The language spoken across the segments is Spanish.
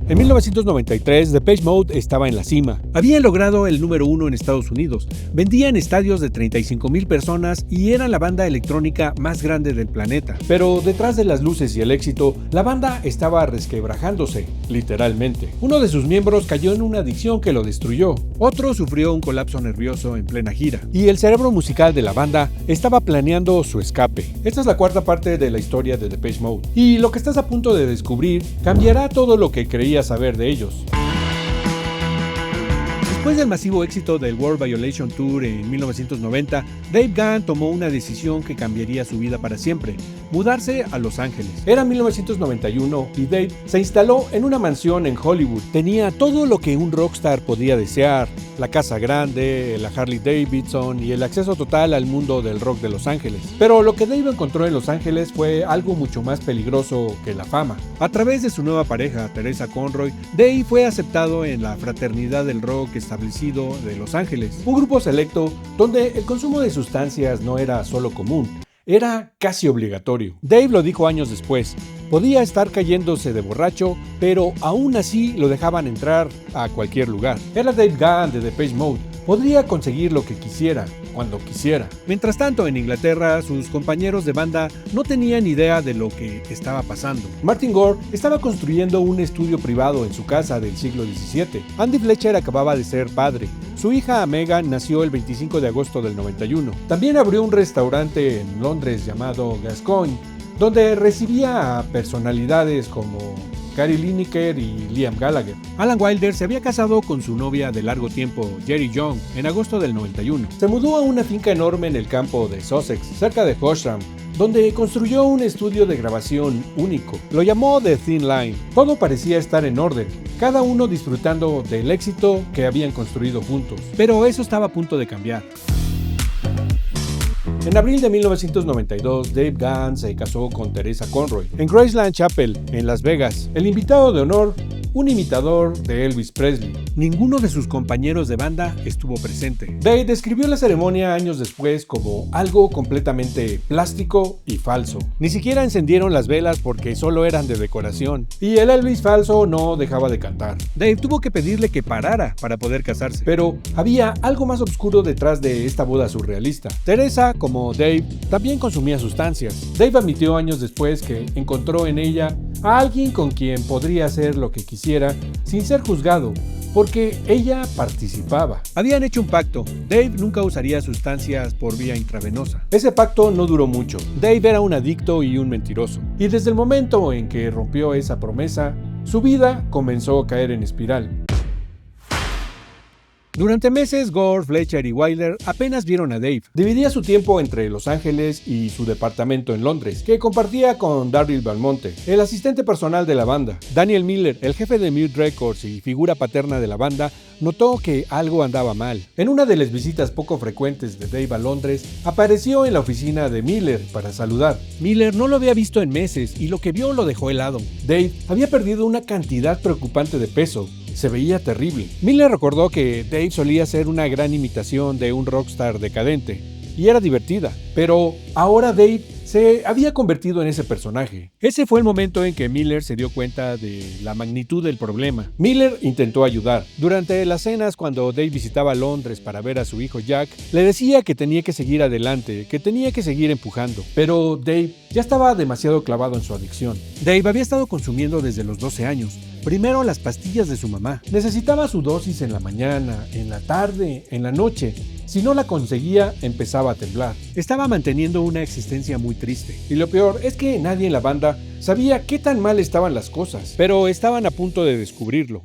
En 1993, Depeche Mode estaba en la cima. Habían logrado el número 1 en Estados Unidos, vendían estadios de 35,000 personas y eran la banda electrónica más grande del planeta. Pero detrás de las luces y el éxito, la banda estaba resquebrajándose, literalmente. Uno de sus miembros cayó en una adicción que lo destruyó, otro sufrió un colapso nervioso en plena gira, y el cerebro musical de la banda estaba planeando su escape. Esta es la cuarta parte de la historia de Depeche Mode, y lo que estás a punto de descubrir cambiará todo lo que creías saber de ellos. Después del masivo éxito del World Violation Tour en 1990, Dave Gahan tomó una decisión que cambiaría su vida para siempre: mudarse a Los Ángeles. Era 1991 y Dave se instaló en una mansión en Hollywood. Tenía todo lo que un rockstar podía desear: la casa grande, la Harley Davidson y el acceso total al mundo del rock de Los Ángeles. Pero lo que Dave encontró en Los Ángeles fue algo mucho más peligroso que la fama. A través de su nueva pareja, Teresa Conroy, Dave fue aceptado en la Fraternidad del Rock establecido de Los Ángeles, un grupo selecto donde el consumo de sustancias no era solo común, era casi obligatorio. Dave lo dijo años después: podía estar cayéndose de borracho, pero aún así lo dejaban entrar a cualquier lugar. Era Dave Gahan de Depeche Mode. Podría conseguir lo que quisiera, cuando quisiera. Mientras tanto, en Inglaterra, sus compañeros de banda no tenían idea de lo que estaba pasando. Martin Gore estaba construyendo un estudio privado en su casa del siglo XVII. Andy Fletcher acababa de ser padre. Su hija Megan nació el 25 de agosto del 91. También abrió un restaurante en Londres llamado Gascoigne, donde recibía a personalidades como Gary Lineker y Liam Gallagher. Alan Wilder se había casado con su novia de largo tiempo, Jerry Young, en agosto del 91. Se mudó a una finca enorme en el campo de Sussex, cerca de Horsham, donde construyó un estudio de grabación único. Lo llamó The Thin Line. Todo parecía estar en orden, cada uno disfrutando del éxito que habían construido juntos. Pero eso estaba a punto de cambiar. En abril de 1992, Dave Gahan se casó con Teresa Conroy en Graceland Chapel, en Las Vegas. El invitado de honor, un imitador de Elvis Presley. Ninguno de sus compañeros de banda estuvo presente. Dave describió la ceremonia años después como algo completamente plástico y falso. Ni siquiera encendieron las velas porque solo eran de decoración, y el Elvis falso no dejaba de cantar. Dave tuvo que pedirle que parara para poder casarse, pero había algo más oscuro detrás de esta boda surrealista. Teresa, como Dave, también consumía sustancias. Dave admitió años después que encontró en ella a alguien con quien podría hacer lo que quisiera sin ser juzgado, porque ella participaba. Habían hecho un pacto: Dave nunca usaría sustancias por vía intravenosa. Ese pacto no duró mucho. Dave era un adicto y un mentiroso, y desde el momento en que rompió esa promesa, su vida comenzó a caer en espiral. Durante meses, Gore, Fletcher y Wilder apenas vieron a Dave. Dividía su tiempo entre Los Ángeles y su departamento en Londres, que compartía con Daryl Belmonte, el asistente personal de la banda. Daniel Miller, el jefe de Mute Records y figura paterna de la banda, notó que algo andaba mal. En una de las visitas poco frecuentes de Dave a Londres, apareció en la oficina de Miller para saludar. Miller no lo había visto en meses y lo que vio lo dejó helado. Dave había perdido una cantidad preocupante de peso. Se veía terrible. Miller recordó que Dave solía ser una gran imitación de un rockstar decadente, y era divertida, pero ahora Dave se había convertido en ese personaje. Ese fue el momento en que Miller se dio cuenta de la magnitud del problema. Miller intentó ayudar. Durante las cenas, cuando Dave visitaba Londres para ver a su hijo Jack, le decía que tenía que seguir adelante, que tenía que seguir empujando. Pero Dave ya estaba demasiado clavado en su adicción. Dave había estado consumiendo desde los 12 años. Primero las pastillas de su mamá. Necesitaba su dosis en la mañana, en la tarde, en la noche. Si no la conseguía, empezaba a temblar. Estaba manteniendo una existencia muy triste. Y lo peor es que nadie en la banda sabía qué tan mal estaban las cosas, pero estaban a punto de descubrirlo.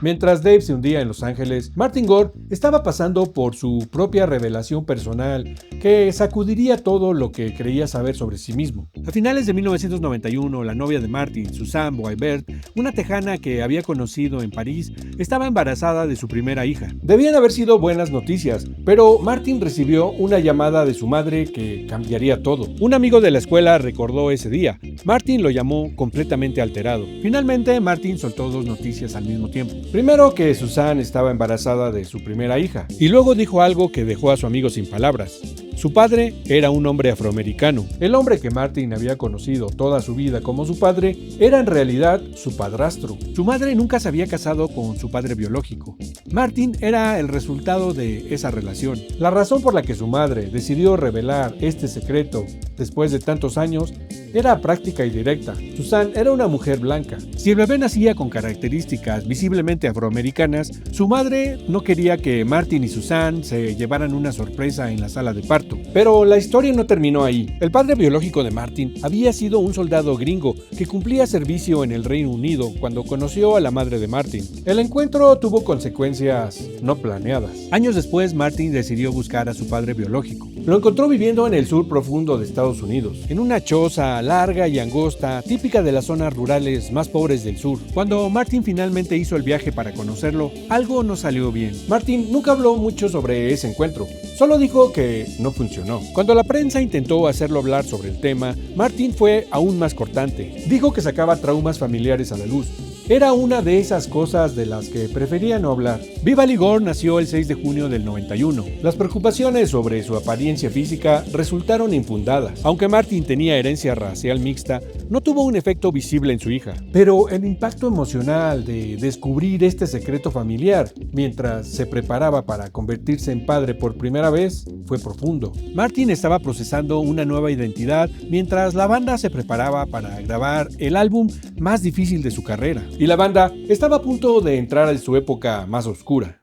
Mientras Dave se hundía en Los Ángeles, Martin Gore estaba pasando por su propia revelación personal que sacudiría todo lo que creía saber sobre sí mismo. A finales de 1991, la novia de Martin, Suzanne Boisbert, una tejana que había conocido en París, estaba embarazada de su primera hija. Debían haber sido buenas noticias, pero Martin recibió una llamada de su madre que cambiaría todo. Un amigo de la escuela recordó ese día. Martin lo llamó completamente alterado. Finalmente, Martin soltó dos noticias al mismo tiempo. Primero, que Suzanne estaba embarazada de su primera hija, y luego dijo algo que dejó a su amigo sin palabras. Su padre era un hombre afroamericano. El hombre que Martin había conocido toda su vida como su padre era en realidad su padrastro. Su madre nunca se había casado con su padre biológico. Martin era el resultado de esa relación. La razón por la que su madre decidió revelar este secreto después de tantos años era práctica y directa. Susan era una mujer blanca. Si el bebé nacía con características visiblemente afroamericanas, su madre no quería que Martin y Susan se llevaran una sorpresa en la sala de parto. Pero la historia no terminó ahí. El padre biológico de Martin había sido un soldado gringo que cumplía servicio en el Reino Unido cuando conoció a la madre de Martin. El encuentro tuvo consecuencias no planeadas. Años después, Martin decidió buscar a su padre biológico. Lo encontró viviendo en el sur profundo de Estados Unidos, en una choza larga y angosta, típica de las zonas rurales más pobres del sur. Cuando Martin finalmente hizo el viaje para conocerlo, algo no salió bien. Martin nunca habló mucho sobre ese encuentro, solo dijo que no funcionó. Cuando la prensa intentó hacerlo hablar sobre el tema, Martin fue aún más cortante. Dijo que sacaba traumas familiares a la luz. Era una de esas cosas de las que prefería no hablar. Viva Ligor nació el 6 de junio del 91. Las preocupaciones sobre su apariencia física resultaron infundadas. Aunque Martin tenía herencia racial mixta, no tuvo un efecto visible en su hija. Pero el impacto emocional de descubrir este secreto familiar mientras se preparaba para convertirse en padre por primera vez fue profundo. Martin estaba procesando una nueva identidad mientras la banda se preparaba para grabar el álbum más difícil de su carrera. Y la banda estaba a punto de entrar en su época más oscura.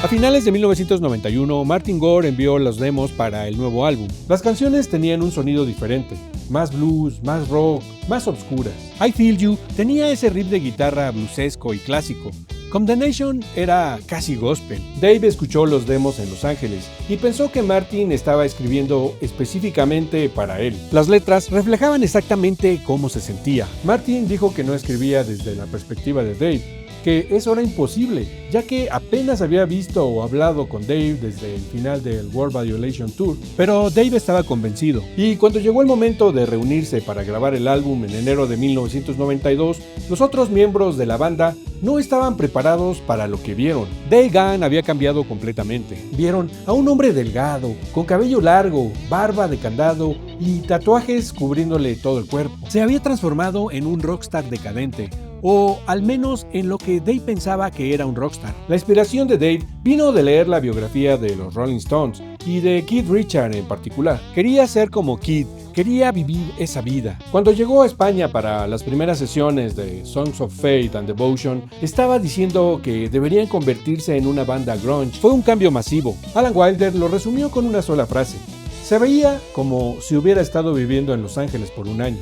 A finales de 1991, Martin Gore envió los demos para el nuevo álbum. Las canciones tenían un sonido diferente, más blues, más rock, más obscuras. I Feel You tenía ese riff de guitarra bluesesco y clásico. Condemnation era casi gospel. Dave escuchó los demos en Los Ángeles y pensó que Martin estaba escribiendo específicamente para él. Las letras reflejaban exactamente cómo se sentía. Martin dijo que no escribía desde la perspectiva de Dave, que eso era imposible, ya que apenas había visto o hablado con Dave desde el final del World Violation Tour, pero Dave estaba convencido. Y cuando llegó el momento de reunirse para grabar el álbum en enero de 1992, los otros miembros de la banda no estaban preparados para lo que vieron. Dave Gahan había cambiado completamente. Vieron a un hombre delgado, con cabello largo, barba de candado y tatuajes cubriéndole todo el cuerpo. Se había transformado en un rockstar decadente, o al menos en lo que Dave pensaba que era un rockstar. La inspiración de Dave vino de leer la biografía de los Rolling Stones y de Keith Richards en particular. Quería ser como Keith, quería vivir esa vida. Cuando llegó a España para las primeras sesiones de Songs of Faith and Devotion, estaba diciendo que deberían convertirse en una banda grunge. Fue un cambio masivo. Alan Wilder lo resumió con una sola frase: se veía como si hubiera estado viviendo en Los Ángeles por un año.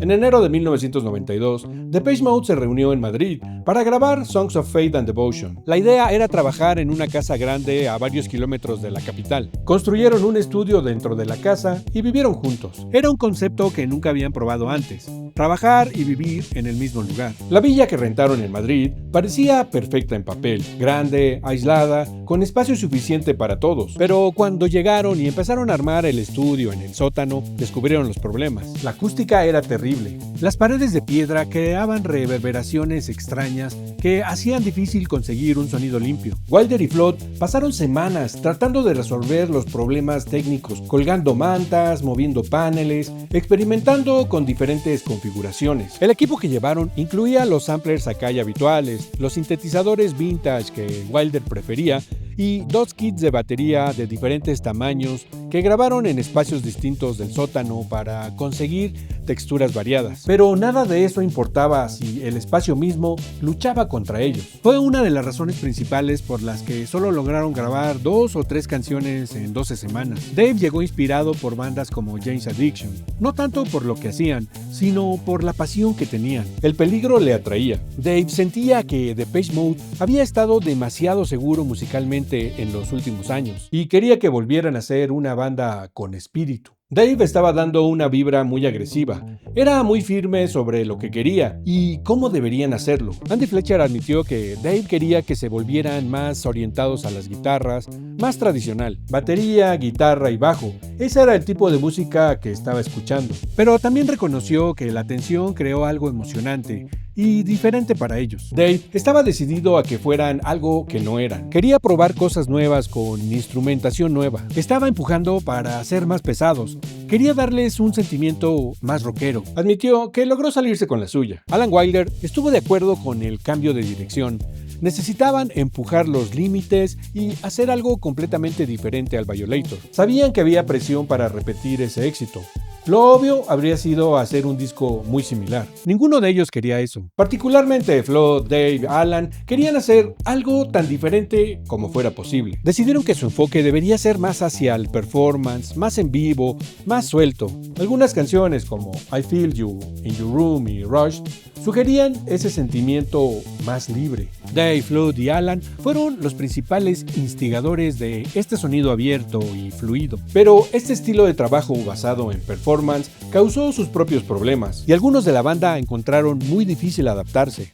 En enero de 1992, Depeche Mode se reunió en Madrid para grabar Songs of Faith and Devotion. La idea era trabajar en una casa grande a varios kilómetros de la capital. Construyeron un estudio dentro de la casa y vivieron juntos. Era un concepto que nunca habían probado antes: trabajar y vivir en el mismo lugar. La villa que rentaron en Madrid parecía perfecta en papel, grande, aislada, con espacio suficiente para todos. Pero cuando llegaron y empezaron a armar el estudio en el sótano, descubrieron los problemas. La acústica era terrible. Las paredes de piedra creaban reverberaciones extrañas que hacían difícil conseguir un sonido limpio. Wilder y Flood pasaron semanas tratando de resolver los problemas técnicos, colgando mantas, moviendo paneles, experimentando con diferentes configuraciones. El equipo que llevaron incluía los samplers Akai habituales, los sintetizadores vintage que Wilder prefería y 2 kits de batería de diferentes tamaños que grabaron en espacios distintos del sótano para conseguir texturas variadas. Pero nada de eso importaba si el espacio mismo luchaba contra ellos. Fue una de las razones principales por las que solo lograron grabar 2 o 3 canciones en 12 semanas. Dave llegó inspirado por bandas como Jane's Addiction, no tanto por lo que hacían, sino por la pasión que tenían. El peligro le atraía. Dave sentía que Depeche Mode había estado demasiado seguro musicalmente en los últimos años y quería que volvieran a ser una banda con espíritu. Dave estaba dando una vibra muy agresiva. Era muy firme sobre lo que quería y cómo deberían hacerlo. Andy Fletcher admitió que Dave quería que se volvieran más orientados a las guitarras, más tradicional. Batería, guitarra y bajo. Ese era el tipo de música que estaba escuchando. Pero también reconoció que la tensión creó algo emocionante y diferente para ellos. Dave estaba decidido a que fueran algo que no eran. Quería probar cosas nuevas con instrumentación nueva. Estaba empujando para ser más pesados. Quería darles un sentimiento más rockero. Admitió que logró salirse con la suya. Alan Wilder estuvo de acuerdo con el cambio de dirección. Necesitaban empujar los límites y hacer algo completamente diferente al Violator. Sabían que había presión para repetir ese éxito. Lo obvio habría sido hacer un disco muy similar. Ninguno de ellos quería eso. Particularmente Flo, Dave, Alan querían hacer algo tan diferente como fuera posible. Decidieron que su enfoque debería ser más hacia el performance, más en vivo, más suelto. Algunas canciones como I Feel You, In Your Room y Rush sugerían ese sentimiento más libre. Dave, Flood y Alan fueron los principales instigadores de este sonido abierto y fluido. Pero este estilo de trabajo basado en performance causó sus propios problemas, y algunos de la banda encontraron muy difícil adaptarse.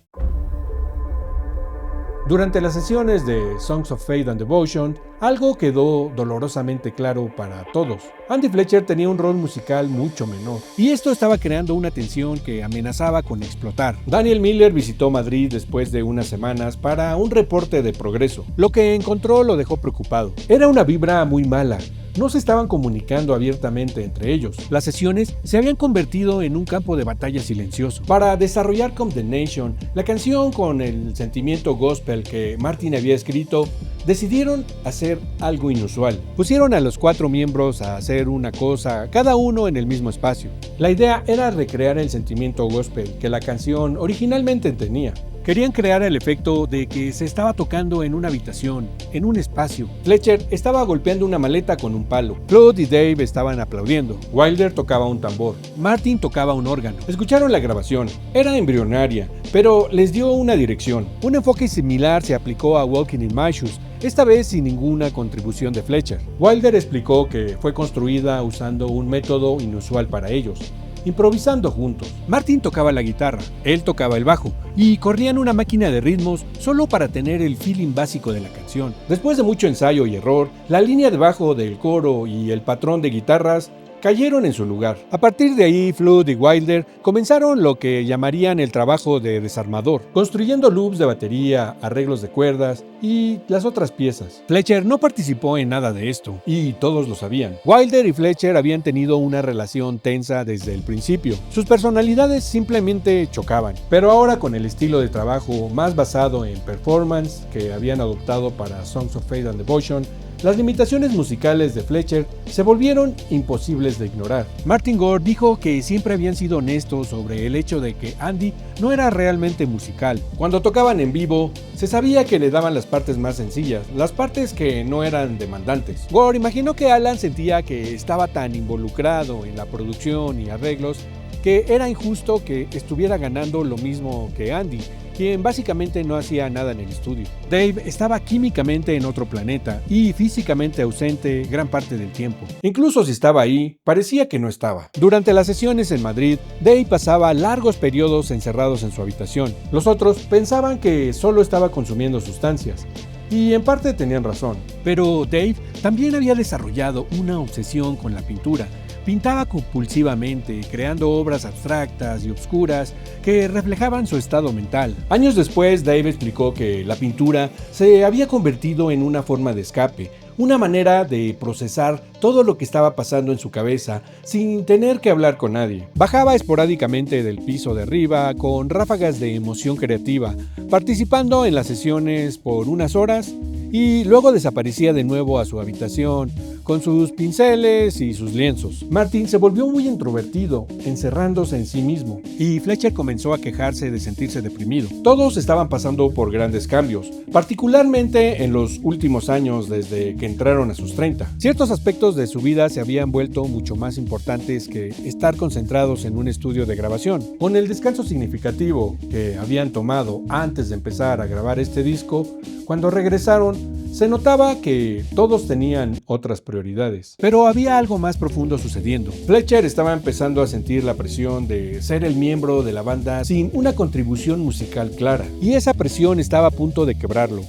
Durante las sesiones de Songs of Faith and Devotion, algo quedó dolorosamente claro para todos. Andy Fletcher tenía un rol musical mucho menor, y esto estaba creando una tensión que amenazaba con explotar. Daniel Miller visitó Madrid después de unas semanas para un reporte de progreso. Lo que encontró lo dejó preocupado. Era una vibra muy mala. No se estaban comunicando abiertamente entre ellos. Las sesiones se habían convertido en un campo de batalla silencioso. Para desarrollar Condemnation, la canción con el sentimiento gospel que Martin había escrito, decidieron hacer algo inusual. Pusieron a los 4 miembros a hacer una cosa, cada uno en el mismo espacio. La idea era recrear el sentimiento gospel que la canción originalmente tenía. Querían crear el efecto de que se estaba tocando en una habitación, en un espacio. Fletcher estaba golpeando una maleta con un palo. Claude y Dave estaban aplaudiendo. Wilder tocaba un tambor. Martin tocaba un órgano. Escucharon la grabación. Era embrionaria, pero les dio una dirección. Un enfoque similar se aplicó a Walking in My Shoes, esta vez sin ninguna contribución de Fletcher. Wilder explicó que fue construida usando un método inusual para ellos, improvisando juntos. Martin tocaba la guitarra, él tocaba el bajo, y corrían una máquina de ritmos solo para tener el feeling básico de la canción. Después de mucho ensayo y error, la línea de bajo del coro y el patrón de guitarras cayeron en su lugar. A partir de ahí, Flood y Wilder comenzaron lo que llamarían el trabajo de desarmador, construyendo loops de batería, arreglos de cuerdas y las otras piezas. Fletcher no participó en nada de esto, y todos lo sabían. Wilder y Fletcher habían tenido una relación tensa desde el principio. Sus personalidades simplemente chocaban, pero ahora con el estilo de trabajo más basado en performance que habían adoptado para Songs of Faith and Devotion, las limitaciones musicales de Fletcher se volvieron imposibles de ignorar. Martin Gore dijo que siempre habían sido honestos sobre el hecho de que Andy no era realmente musical. Cuando tocaban en vivo, se sabía que le daban las partes más sencillas, las partes que no eran demandantes. Gore imaginó que Alan sentía que estaba tan involucrado en la producción y arreglos que era injusto que estuviera ganando lo mismo que Andy, quien básicamente no hacía nada en el estudio. Dave estaba químicamente en otro planeta y físicamente ausente gran parte del tiempo. Incluso si estaba ahí, parecía que no estaba. Durante las sesiones en Madrid, Dave pasaba largos periodos encerrados en su habitación. Los otros pensaban que solo estaba consumiendo sustancias. Y en parte tenían razón. Pero Dave también había desarrollado una obsesión con la pintura. Pintaba compulsivamente, creando obras abstractas y obscuras que reflejaban su estado mental. Años después, Dave explicó que la pintura se había convertido en una forma de escape, una manera de procesar todo lo que estaba pasando en su cabeza sin tener que hablar con nadie. Bajaba esporádicamente del piso de arriba con ráfagas de emoción creativa, participando en las sesiones por unas horas y luego desaparecía de nuevo a su habitación con sus pinceles y sus lienzos. Martin se volvió muy introvertido, encerrándose en sí mismo, y Fletcher comenzó a quejarse de sentirse deprimido. Todos estaban pasando por grandes cambios, particularmente en los últimos años desde que entraron a sus 30. Ciertos aspectos de su vida se habían vuelto mucho más importantes que estar concentrados en un estudio de grabación. Con el descanso significativo que habían tomado antes de empezar a grabar este disco, cuando regresaron, se notaba que todos tenían otras prioridades. Pero había algo más profundo sucediendo. Fletcher estaba empezando a sentir la presión de ser el miembro de la banda sin una contribución musical clara, y esa presión estaba a punto de quebrarlo.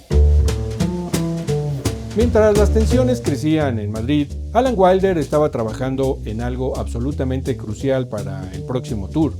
Mientras las tensiones crecían en Madrid, Alan Wilder estaba trabajando en algo absolutamente crucial para el próximo tour: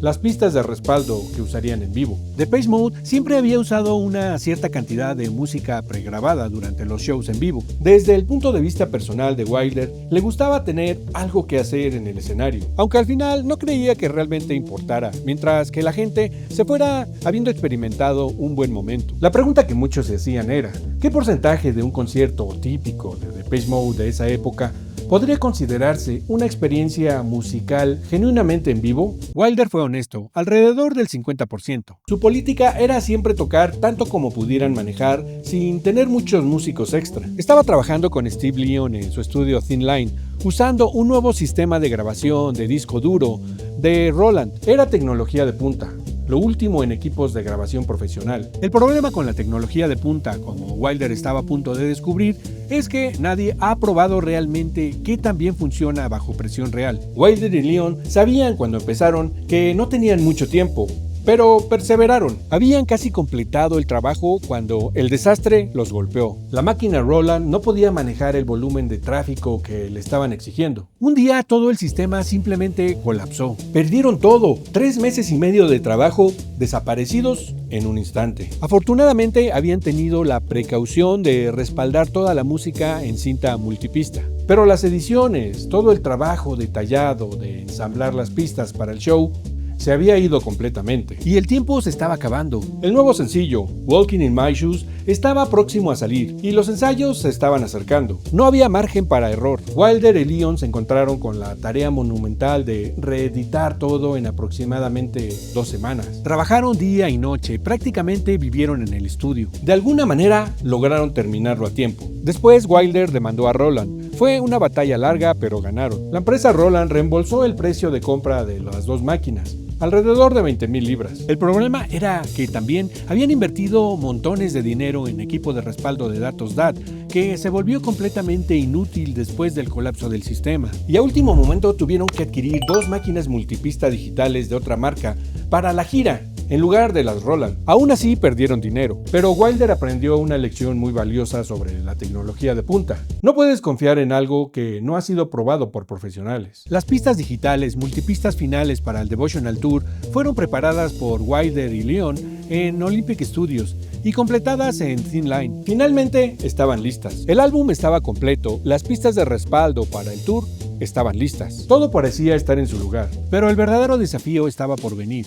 las pistas de respaldo que usarían en vivo. Depeche Mode siempre había usado una cierta cantidad de música pregrabada durante los shows en vivo. Desde el punto de vista personal de Wilder, le gustaba tener algo que hacer en el escenario, aunque al final no creía que realmente importara, mientras que la gente se fuera habiendo experimentado un buen momento. La pregunta que muchos se hacían era, ¿qué porcentaje de un concierto típico de Depeche Mode de esa época podría considerarse una experiencia musical genuinamente en vivo? Wilder fue honesto, alrededor del 50%. Su política era siempre tocar tanto como pudieran manejar sin tener muchos músicos extra. Estaba trabajando con Steve Leon en su estudio Thin Line, usando un nuevo sistema de grabación de disco duro de Roland. Era tecnología de punta, lo último en equipos de grabación profesional. El problema con la tecnología de punta, como Wilder estaba a punto de descubrir, es que nadie ha probado realmente qué tan bien funciona bajo presión real. Wilder y Leon sabían cuando empezaron que no tenían mucho tiempo, pero perseveraron. Habían casi completado el trabajo cuando el desastre los golpeó. La máquina Roland no podía manejar el volumen de tráfico que le estaban exigiendo. Un día todo el sistema simplemente colapsó. Perdieron todo. 3 meses y medio de trabajo desaparecidos en un instante. Afortunadamente habían tenido la precaución de respaldar toda la música en cinta multipista. Pero las ediciones, todo el trabajo detallado de ensamblar las pistas para el show, se había ido completamente. Y el tiempo se estaba acabando. El nuevo sencillo, Walking in My Shoes, estaba próximo a salir y los ensayos se estaban acercando. No había margen para error. Wilder y Leon se encontraron con la tarea monumental de reeditar todo en aproximadamente 2 semanas. Trabajaron día y noche, prácticamente vivieron en el estudio. De alguna manera lograron terminarlo a tiempo. Después Wilder demandó a Roland. Fue una batalla larga, pero ganaron. La empresa Roland reembolsó el precio de compra de las 2 máquinas, alrededor de 20,000 libras. El problema era que también habían invertido montones de dinero en equipo de respaldo de datos DAT, que se volvió completamente inútil después del colapso del sistema. Y a último momento tuvieron que adquirir 2 máquinas multipista digitales de otra marca para la gira, en lugar de las Roland. Aún así perdieron dinero, pero Wilder aprendió una lección muy valiosa sobre la tecnología de punta. No puedes confiar en algo que no ha sido probado por profesionales. Las pistas digitales, multipistas finales para el Devotional Tour, fueron preparadas por Wilder y Leon en Olympic Studios y completadas en Thin Line. Finalmente estaban listas. El álbum estaba completo, las pistas de respaldo para el tour estaban listas. Todo parecía estar en su lugar, pero el verdadero desafío estaba por venir.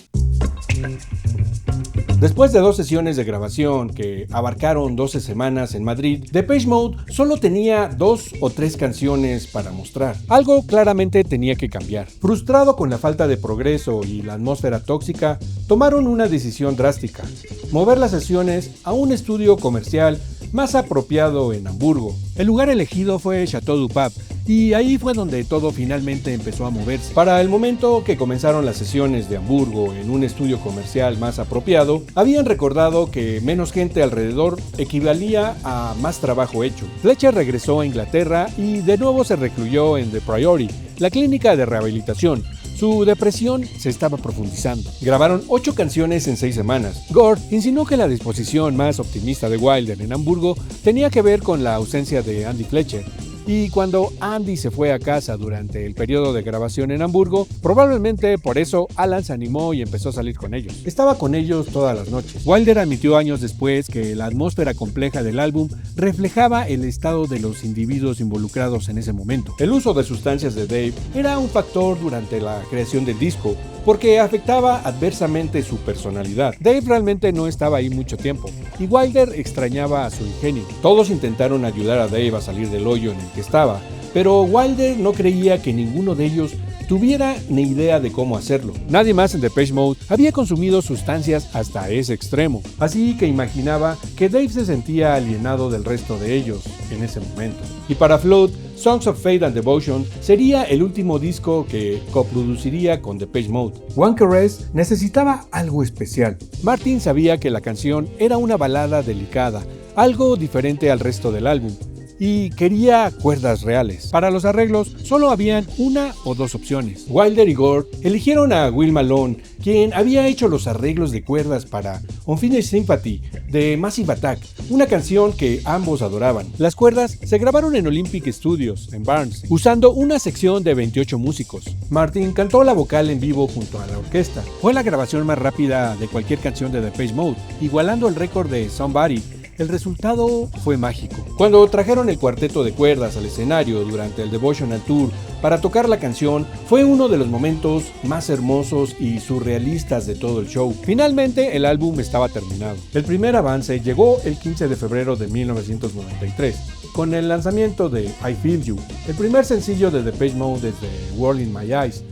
Después de 2 sesiones de grabación que abarcaron 12 semanas en Madrid, Depeche Mode solo tenía 2 o 3 canciones para mostrar. Algo claramente tenía que cambiar. Frustrado con la falta de progreso y la atmósfera tóxica, tomaron una decisión drástica: mover las sesiones a un estudio comercial más apropiado en Hamburgo. El lugar elegido fue Chateau du Pape, y ahí fue donde todo finalmente empezó a moverse. Para el momento que comenzaron las sesiones de Hamburgo en un estudio comercial más apropiado, habían recordado que menos gente alrededor equivalía a más trabajo hecho. Fletcher regresó a Inglaterra y de nuevo se recluyó en The Priory, la clínica de rehabilitación. Su depresión se estaba profundizando. Grabaron 8 canciones en 6 semanas. Gore insinuó que la disposición más optimista de Wilder en Hamburgo tenía que ver con la ausencia de Andy Fletcher. Y cuando Andy se fue a casa durante el periodo de grabación en Hamburgo, probablemente por eso Alan se animó y empezó a salir con ellos. Estaba con ellos todas las noches. Wilder admitió años después que la atmósfera compleja del álbum reflejaba el estado de los individuos involucrados en ese momento. El uso de sustancias de Dave era un factor durante la creación del disco, porque afectaba adversamente su personalidad. Dave realmente no estaba ahí mucho tiempo, y Wilder extrañaba a su ingenio. Todos intentaron ayudar a Dave a salir del hoyo en el que estaba, pero Wilder no creía que ninguno de ellos tuviera ni idea de cómo hacerlo. Nadie más en Depeche Mode había consumido sustancias hasta ese extremo, así que imaginaba que Dave se sentía alienado del resto de ellos en ese momento. Y para Flood, Songs of Faith and Devotion sería el último disco que coproduciría con Depeche Mode. One Caress necesitaba algo especial. Martin sabía que la canción era una balada delicada, algo diferente al resto del álbum, y quería cuerdas reales. Para los arreglos solo habían 1 o 2 opciones. Wilder y Gore eligieron a Will Malone, quien había hecho los arreglos de cuerdas para Unfinished Sympathy de Massive Attack, una canción que ambos adoraban. Las cuerdas se grabaron en Olympic Studios, en Barnes, usando una sección de 28 músicos. Martin cantó la vocal en vivo junto a la orquesta. Fue la grabación más rápida de cualquier canción de Depeche Mode, igualando el récord de Somebody. El resultado fue mágico. Cuando trajeron el cuarteto de cuerdas al escenario durante el Devotional Tour para tocar la canción, fue uno de los momentos más hermosos y surrealistas de todo el show. Finalmente, el álbum estaba terminado. El primer avance llegó el 15 de febrero de 1993, con el lanzamiento de I Feel You, el primer sencillo de Depeche Mode desde World in My Eyes.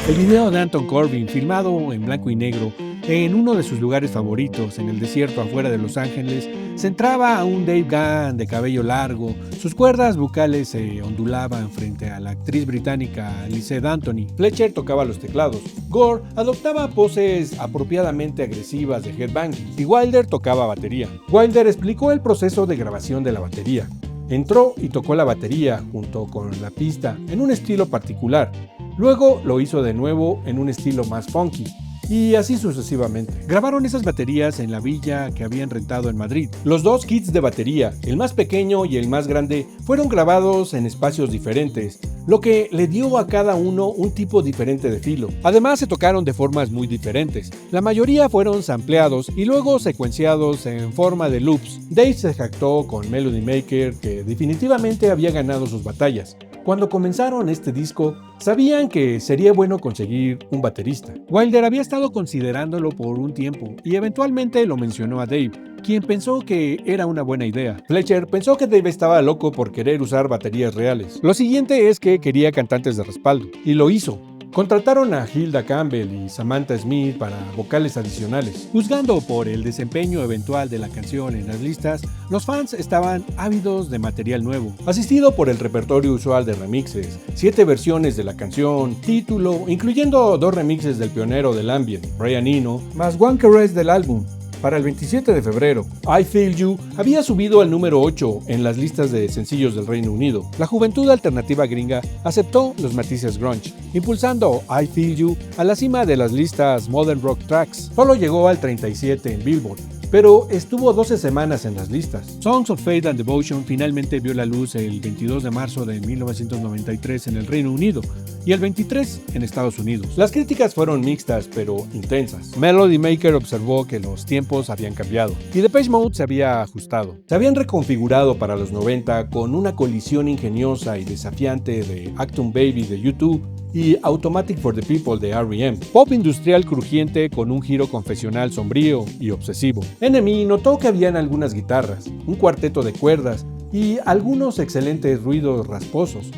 El video de Anton Corbijn, filmado en blanco y negro, en uno de sus lugares favoritos, en el desierto afuera de Los Ángeles, centraba a un Dave Gahan de cabello largo. Sus cuerdas vocales se ondulaban frente a la actriz británica Lizette Anthony. Fletcher tocaba los teclados. Gore adoptaba poses apropiadamente agresivas de headbanging y Wilder tocaba batería. Wilder explicó el proceso de grabación de la batería. Entró y tocó la batería junto con la pista en un estilo particular. Luego lo hizo de nuevo en un estilo más funky, y así sucesivamente. Grabaron esas baterías en la villa que habían rentado en Madrid. Los dos kits de batería, el más pequeño y el más grande, fueron grabados en espacios diferentes, lo que le dio a cada uno un tipo diferente de filo. Además, se tocaron de formas muy diferentes. La mayoría fueron sampleados y luego secuenciados en forma de loops. Dave se jactó con Melody Maker, que definitivamente había ganado sus batallas. Cuando comenzaron este disco, sabían que sería bueno conseguir un baterista. Wilder había estado considerándolo por un tiempo y eventualmente lo mencionó a Dave, quien pensó que era una buena idea. Fletcher pensó que Dave estaba loco por querer usar baterías reales. Lo siguiente es que quería cantantes de respaldo, y lo hizo. Contrataron a Hilda Campbell y Samantha Smith para vocales adicionales. Juzgando por el desempeño eventual de la canción en las listas, los fans estaban ávidos de material nuevo. Asistido por el repertorio usual de remixes, 7 versiones de la canción, título, incluyendo 2 remixes del pionero del ambient, Brian Eno, más One Caress del álbum. Para el 27 de febrero, I Feel You había subido al número 8 en las listas de sencillos del Reino Unido. La juventud alternativa gringa aceptó los matices grunge, impulsando I Feel You a la cima de las listas Modern Rock Tracks. Solo llegó al 37 en Billboard, pero estuvo 12 semanas en las listas. Songs of Faith and Devotion finalmente vio la luz el 22 de marzo de 1993 en el Reino Unido y el 23 en Estados Unidos. Las críticas fueron mixtas pero intensas. Melody Maker observó que los tiempos habían cambiado y Depeche Mode se había ajustado. Se habían reconfigurado para los 90 con una colisión ingeniosa y desafiante de Achtung Baby de U2 y Automatic for the People de R.E.M. Pop industrial crujiente con un giro confesional sombrío y obsesivo. NME notó que habían algunas guitarras, un cuarteto de cuerdas y algunos excelentes ruidos rasposos.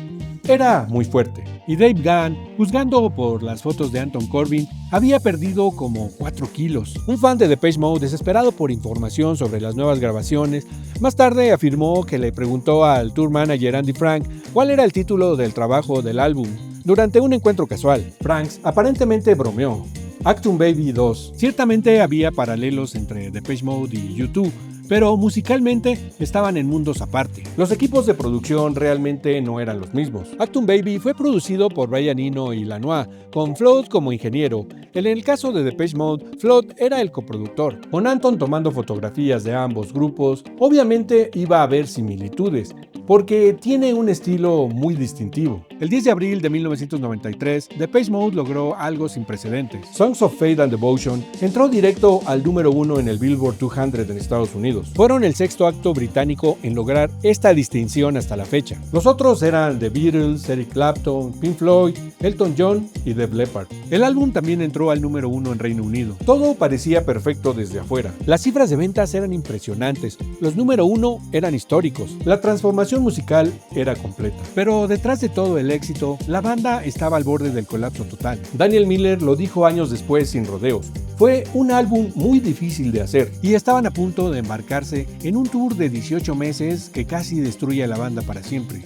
Era muy fuerte. Y Dave Gahan, juzgando por las fotos de Anton Corbijn, había perdido como 4 kilos. Un fan de Depeche Mode, desesperado por información sobre las nuevas grabaciones, más tarde afirmó que le preguntó al tour manager Andy Frank cuál era el título del trabajo del álbum. Durante un encuentro casual, Franks aparentemente bromeó. Achtung Baby 2. Ciertamente había paralelos entre Depeche Mode y U2, pero musicalmente estaban en mundos aparte. Los equipos de producción realmente no eran los mismos. Achtung Baby fue producido por Brian Eno y Lanois, con Flood como ingeniero. En el caso de Depeche Mode, Flood era el coproductor. Con Anton tomando fotografías de ambos grupos, obviamente iba a haber similitudes, porque tiene un estilo muy distintivo. El 10 de abril de 1993, Depeche Mode logró algo sin precedentes. Songs of Faith and Devotion entró directo al número 1 en el Billboard 200 en Estados Unidos. Fueron el sexto acto británico en lograr esta distinción hasta la fecha. Los otros eran The Beatles, Eric Clapton, Pink Floyd, Elton John y Def Leppard. El álbum también entró al número 1 en Reino Unido. Todo parecía perfecto desde afuera. Las cifras de ventas eran impresionantes, los número 1 eran históricos, la transformación musical era completa. Pero detrás de todo el éxito, la banda estaba al borde del colapso total. Daniel Miller lo dijo años después sin rodeos. Fue un álbum muy difícil de hacer y estaban a punto de embarcarse en un tour de 18 meses que casi destruye a la banda para siempre.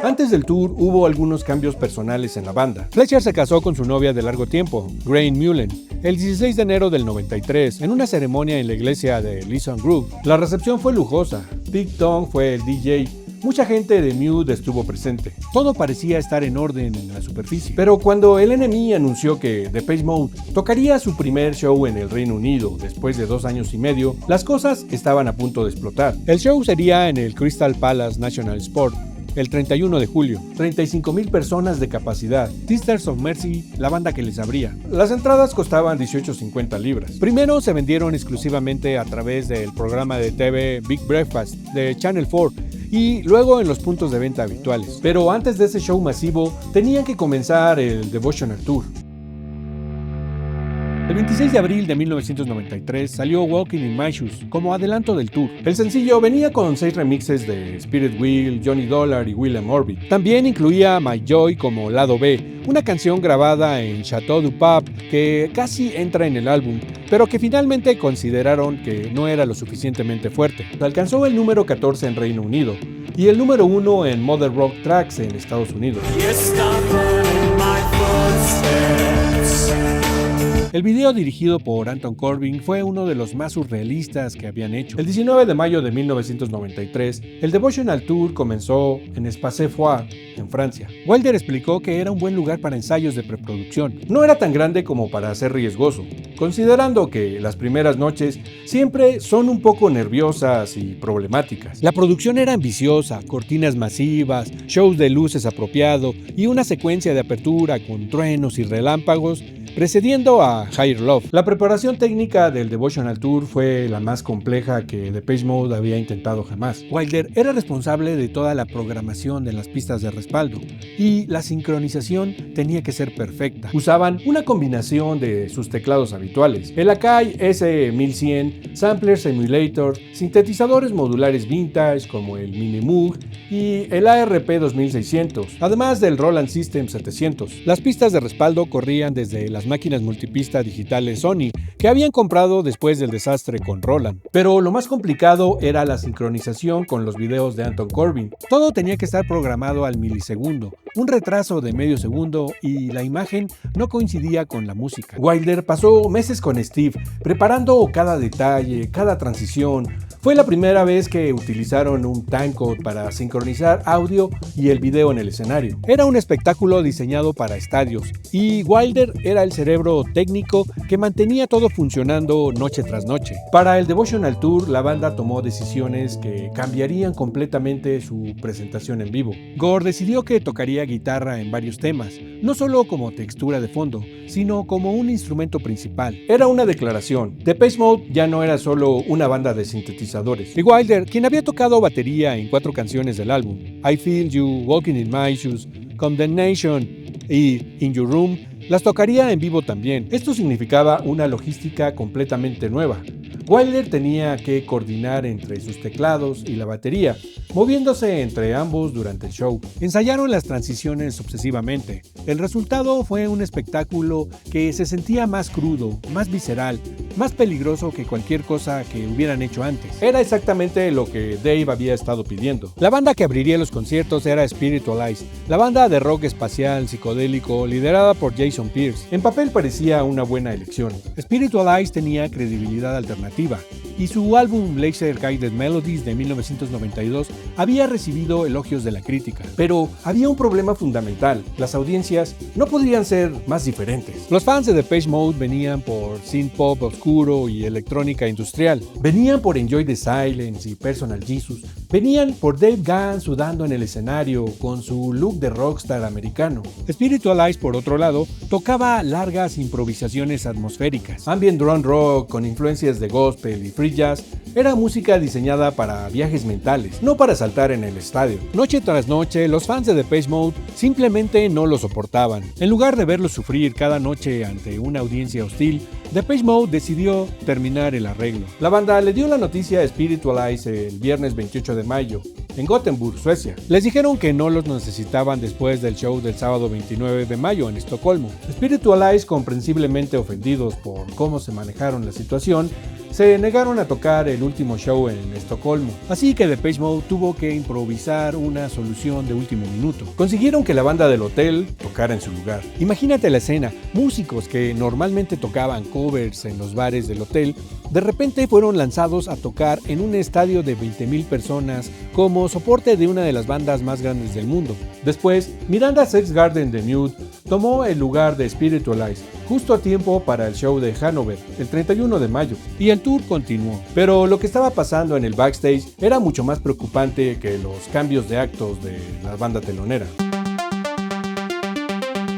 Antes del tour hubo algunos cambios personales en la banda. Fletcher se casó con su novia de largo tiempo, Grace Mullen, el 16 de enero del 93, en una ceremonia en la iglesia de Leeson Grove. La recepción fue lujosa. Big Tom fue el DJ. mucha gente de Mute estuvo presente. Todo parecía estar en orden en la superficie. Pero cuando el NME anunció que Depeche Mode tocaría su primer show en el Reino Unido después de 2 años y medio, las cosas estaban a punto de explotar. El show sería en el Crystal Palace National Sport el 31 de julio. 35,000 personas de capacidad. Sisters of Mercy, la banda que les abría. Las entradas costaban 18.50 libras. Primero se vendieron exclusivamente a través del programa de TV Big Breakfast de Channel 4 y luego en los puntos de venta habituales. Pero antes de ese show masivo, tenían que comenzar el Devotional Tour. El 26 de abril de 1993 salió Walking in My Shoes como adelanto del tour. El sencillo venía con 6 remixes de Spirit Wheel, Johnny Dollar y William Orbit. También incluía My Joy como lado B, una canción grabada en Chateau du Pape que casi entra en el álbum, pero que finalmente consideraron que no era lo suficientemente fuerte. Alcanzó el número 14 en Reino Unido y el número 1 en Modern Rock Tracks en Estados Unidos. El video dirigido por Anton Corbijn fue uno de los más surrealistas que habían hecho. El 19 de mayo de 1993, el Devotional Tour comenzó en Espace Foix, en Francia. Wilder explicó que era un buen lugar para ensayos de preproducción. No era tan grande como para ser riesgoso, considerando que las primeras noches siempre son un poco nerviosas y problemáticas. La producción era ambiciosa, cortinas masivas, shows de luces apropiado y una secuencia de apertura con truenos y relámpagos precediendo a Higher Love. La preparación técnica del Devotional Tour fue la más compleja que Depeche Mode había intentado jamás. Wilder era responsable de toda la programación de las pistas de respaldo y la sincronización tenía que ser perfecta. Usaban una combinación de sus teclados habituales, el Akai S1100, Samplers Emulator, sintetizadores modulares vintage como el Mini Moog y el ARP 2600, además del Roland System 700. Las pistas de respaldo corrían desde las máquinas multipista digitales Sony que habían comprado después del desastre con Roland. Pero lo más complicado era la sincronización con los videos de Anton Corbijn. Todo tenía que estar programado al milisegundo, un retraso de medio segundo y la imagen no coincidía con la música. Wilder pasó meses con Steve, preparando cada detalle, cada transición. Fue la primera vez que utilizaron un timecode para sincronizar audio y el video en el escenario. Era un espectáculo diseñado para estadios y Wilder era el cerebro técnico que mantenía todo funcionando noche tras noche. Para el Devotional Tour, la banda tomó decisiones que cambiarían completamente su presentación en vivo. Gore decidió que tocaría guitarra en varios temas, no solo como textura de fondo, sino como un instrumento principal. Era una declaración. Depeche Mode ya no era solo una banda de sintetizadores. Y Wilder, quien había tocado batería en 4 canciones del álbum, I Feel You, Walking in My Shoes, Condemnation y In Your Room, las tocaría en vivo también. Esto significaba una logística completamente nueva. Wilder tenía que coordinar entre sus teclados y la batería, moviéndose entre ambos durante el show. Ensayaron las transiciones obsesivamente. El resultado fue un espectáculo que se sentía más crudo, más visceral, más peligroso que cualquier cosa que hubieran hecho antes. Era exactamente lo que Dave había estado pidiendo. La banda que abriría los conciertos era Spiritualize, la banda de rock espacial psicodélico liderada por Jason Pierce. En papel parecía una buena elección. Spiritualize tenía credibilidad alternativa y su álbum Laser Guided Melodies de 1992 había recibido elogios de la crítica. Pero había un problema fundamental: las audiencias no podrían ser más diferentes. Los fans de Depeche Mode venían por synth pop oscuro y electrónica industrial, venían por Enjoy the Silence y Personal Jesus, venían por Dave Gahan sudando en el escenario con su look de rockstar americano. Spiritualize, por otro lado, tocaba largas improvisaciones atmosféricas. Ambient drum rock con influencias de gospel y free jazz era música diseñada para viajes mentales, no para saltar en el estadio. Noche tras noche, los fans de Depeche Mode simplemente no lo soportaban. En lugar de verlos sufrir cada noche ante una audiencia hostil, Depeche Mode decidió terminar el arreglo. La banda le dio la noticia a Spiritualize el viernes 28 de mayo, en Gothenburg, Suecia. Les dijeron que no los necesitaban después del show del sábado 29 de mayo en Estocolmo. Spiritualize, comprensiblemente ofendidos por cómo se manejaron la situación, se negaron a tocar el último show en Estocolmo, así que Depeche Mode tuvo que improvisar una solución de último minuto. Consiguieron que la banda del hotel tocara en su lugar. Imagínate la escena, músicos que normalmente tocaban covers en los bares del hotel, de repente fueron lanzados a tocar en un estadio de 20,000 personas como soporte de una de las bandas más grandes del mundo. Después, Miranda Sex Garden de Nude tomó el lugar de Spiritualize, justo a tiempo para el show de Hanover, el 31 de mayo, y el tour continuó. Pero lo que estaba pasando en el backstage era mucho más preocupante que los cambios de actos de la banda telonera.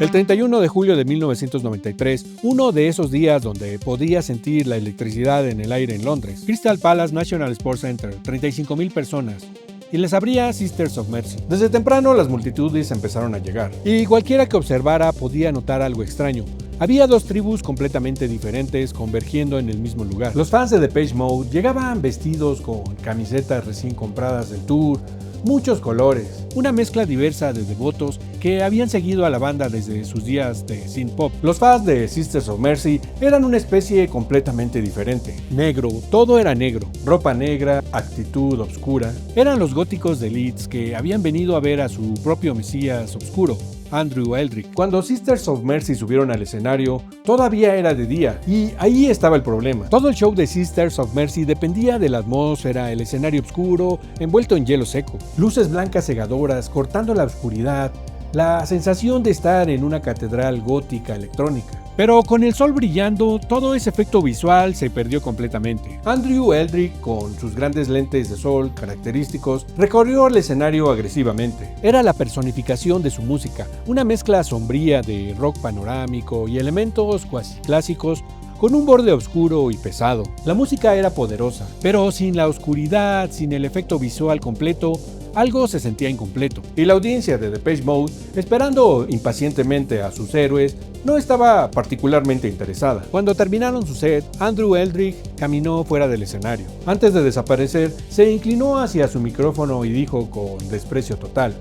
El 31 de julio de 1993, uno de esos días donde podía sentir la electricidad en el aire en Londres, Crystal Palace National Sports Center, 35,000 personas, y les abría Sisters of Mercy. Desde temprano las multitudes empezaron a llegar, y cualquiera que observara podía notar algo extraño. Había dos tribus completamente diferentes convergiendo en el mismo lugar. Los fans de Depeche Mode llegaban vestidos con camisetas recién compradas del tour, muchos colores, una mezcla diversa de devotos que habían seguido a la banda desde sus días de synth pop. Los fans de Sisters of Mercy eran una especie completamente diferente. Negro, todo era negro, ropa negra, actitud oscura. Eran los góticos de Leeds que habían venido a ver a su propio mesías oscuro, Andrew Eldritch. Cuando Sisters of Mercy subieron al escenario, todavía era de día, y ahí estaba el problema. Todo el show de Sisters of Mercy dependía de la atmósfera, el escenario oscuro, envuelto en hielo seco, luces blancas cegadoras cortando la oscuridad, la sensación de estar en una catedral gótica electrónica. Pero con el sol brillando, todo ese efecto visual se perdió completamente. Andrew Eldritch, con sus grandes lentes de sol característicos, recorrió el escenario agresivamente. Era la personificación de su música, una mezcla sombría de rock panorámico y elementos cuasi clásicos con un borde oscuro y pesado. La música era poderosa, pero sin la oscuridad, sin el efecto visual completo, algo se sentía incompleto. Y la audiencia de Depeche Mode, esperando impacientemente a sus héroes, no estaba particularmente interesada. Cuando terminaron su set, Andrew Eldritch caminó fuera del escenario. Antes de desaparecer, se inclinó hacia su micrófono y dijo con desprecio total: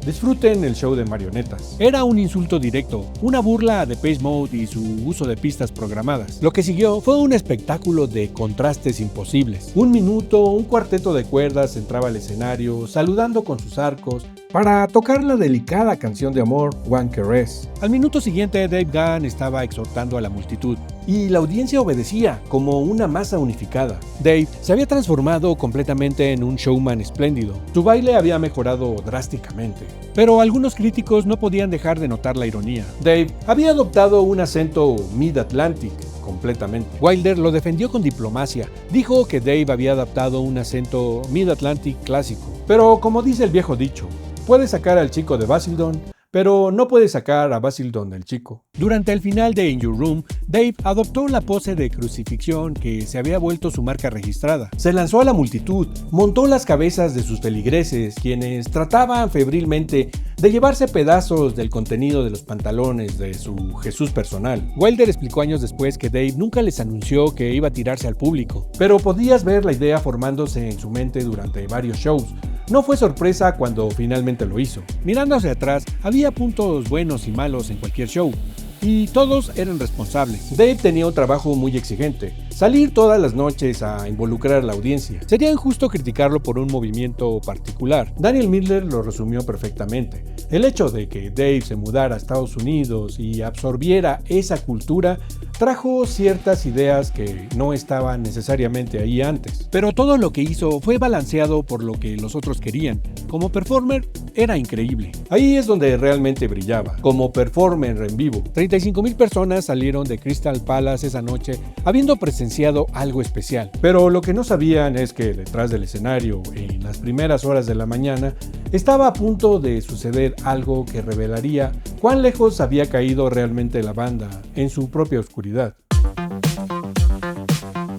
disfruten el show de marionetas. Era un insulto directo, una burla a Depeche Mode y su uso de pistas programadas. Lo que siguió fue un espectáculo de contrastes imposibles. Un minuto, un cuarteto de cuerdas entraba al escenario, saludando con sus arcos, para tocar la delicada canción de amor One Caress. Al minuto siguiente, Dave Gahan estaba exhortando a la multitud, y la audiencia obedecía como una masa unificada. Dave se había transformado completamente en un showman espléndido. Su baile había mejorado drásticamente, pero algunos críticos no podían dejar de notar la ironía. Dave había adoptado un acento Mid-Atlantic completamente. Wilder lo defendió con diplomacia. Dijo que Dave había adaptado un acento Mid-Atlantic clásico. Pero como dice el viejo dicho, puede sacar al chico de Basildon, pero no puede sacar a Basildon del chico. Durante el final de In Your Room, Dave adoptó la pose de crucifixión que se había vuelto su marca registrada. Se lanzó a la multitud, montó las cabezas de sus feligreses, quienes trataban febrilmente de llevarse pedazos del contenido de los pantalones de su Jesús personal. Wilder explicó años después que Dave nunca les anunció que iba a tirarse al público, pero podías ver la idea formándose en su mente durante varios shows. No fue sorpresa cuando finalmente lo hizo. Mirando hacia atrás, había puntos buenos y malos en cualquier show, y todos eran responsables. Dave tenía un trabajo muy exigente, salir todas las noches a involucrar a la audiencia. Sería injusto criticarlo por un movimiento particular. Daniel Miller lo resumió perfectamente. El hecho de que Dave se mudara a Estados Unidos y absorbiera esa cultura trajo ciertas ideas que no estaban necesariamente ahí antes. Pero todo lo que hizo fue balanceado por lo que los otros querían. Como performer, era increíble. Ahí es donde realmente brillaba, como performer en vivo. 35,000 personas salieron de Crystal Palace esa noche habiendo presenciado algo especial. Pero lo que no sabían es que detrás del escenario, en las primeras horas de la mañana, estaba a punto de suceder algo que revelaría cuán lejos había caído realmente la banda en su propia oscuridad.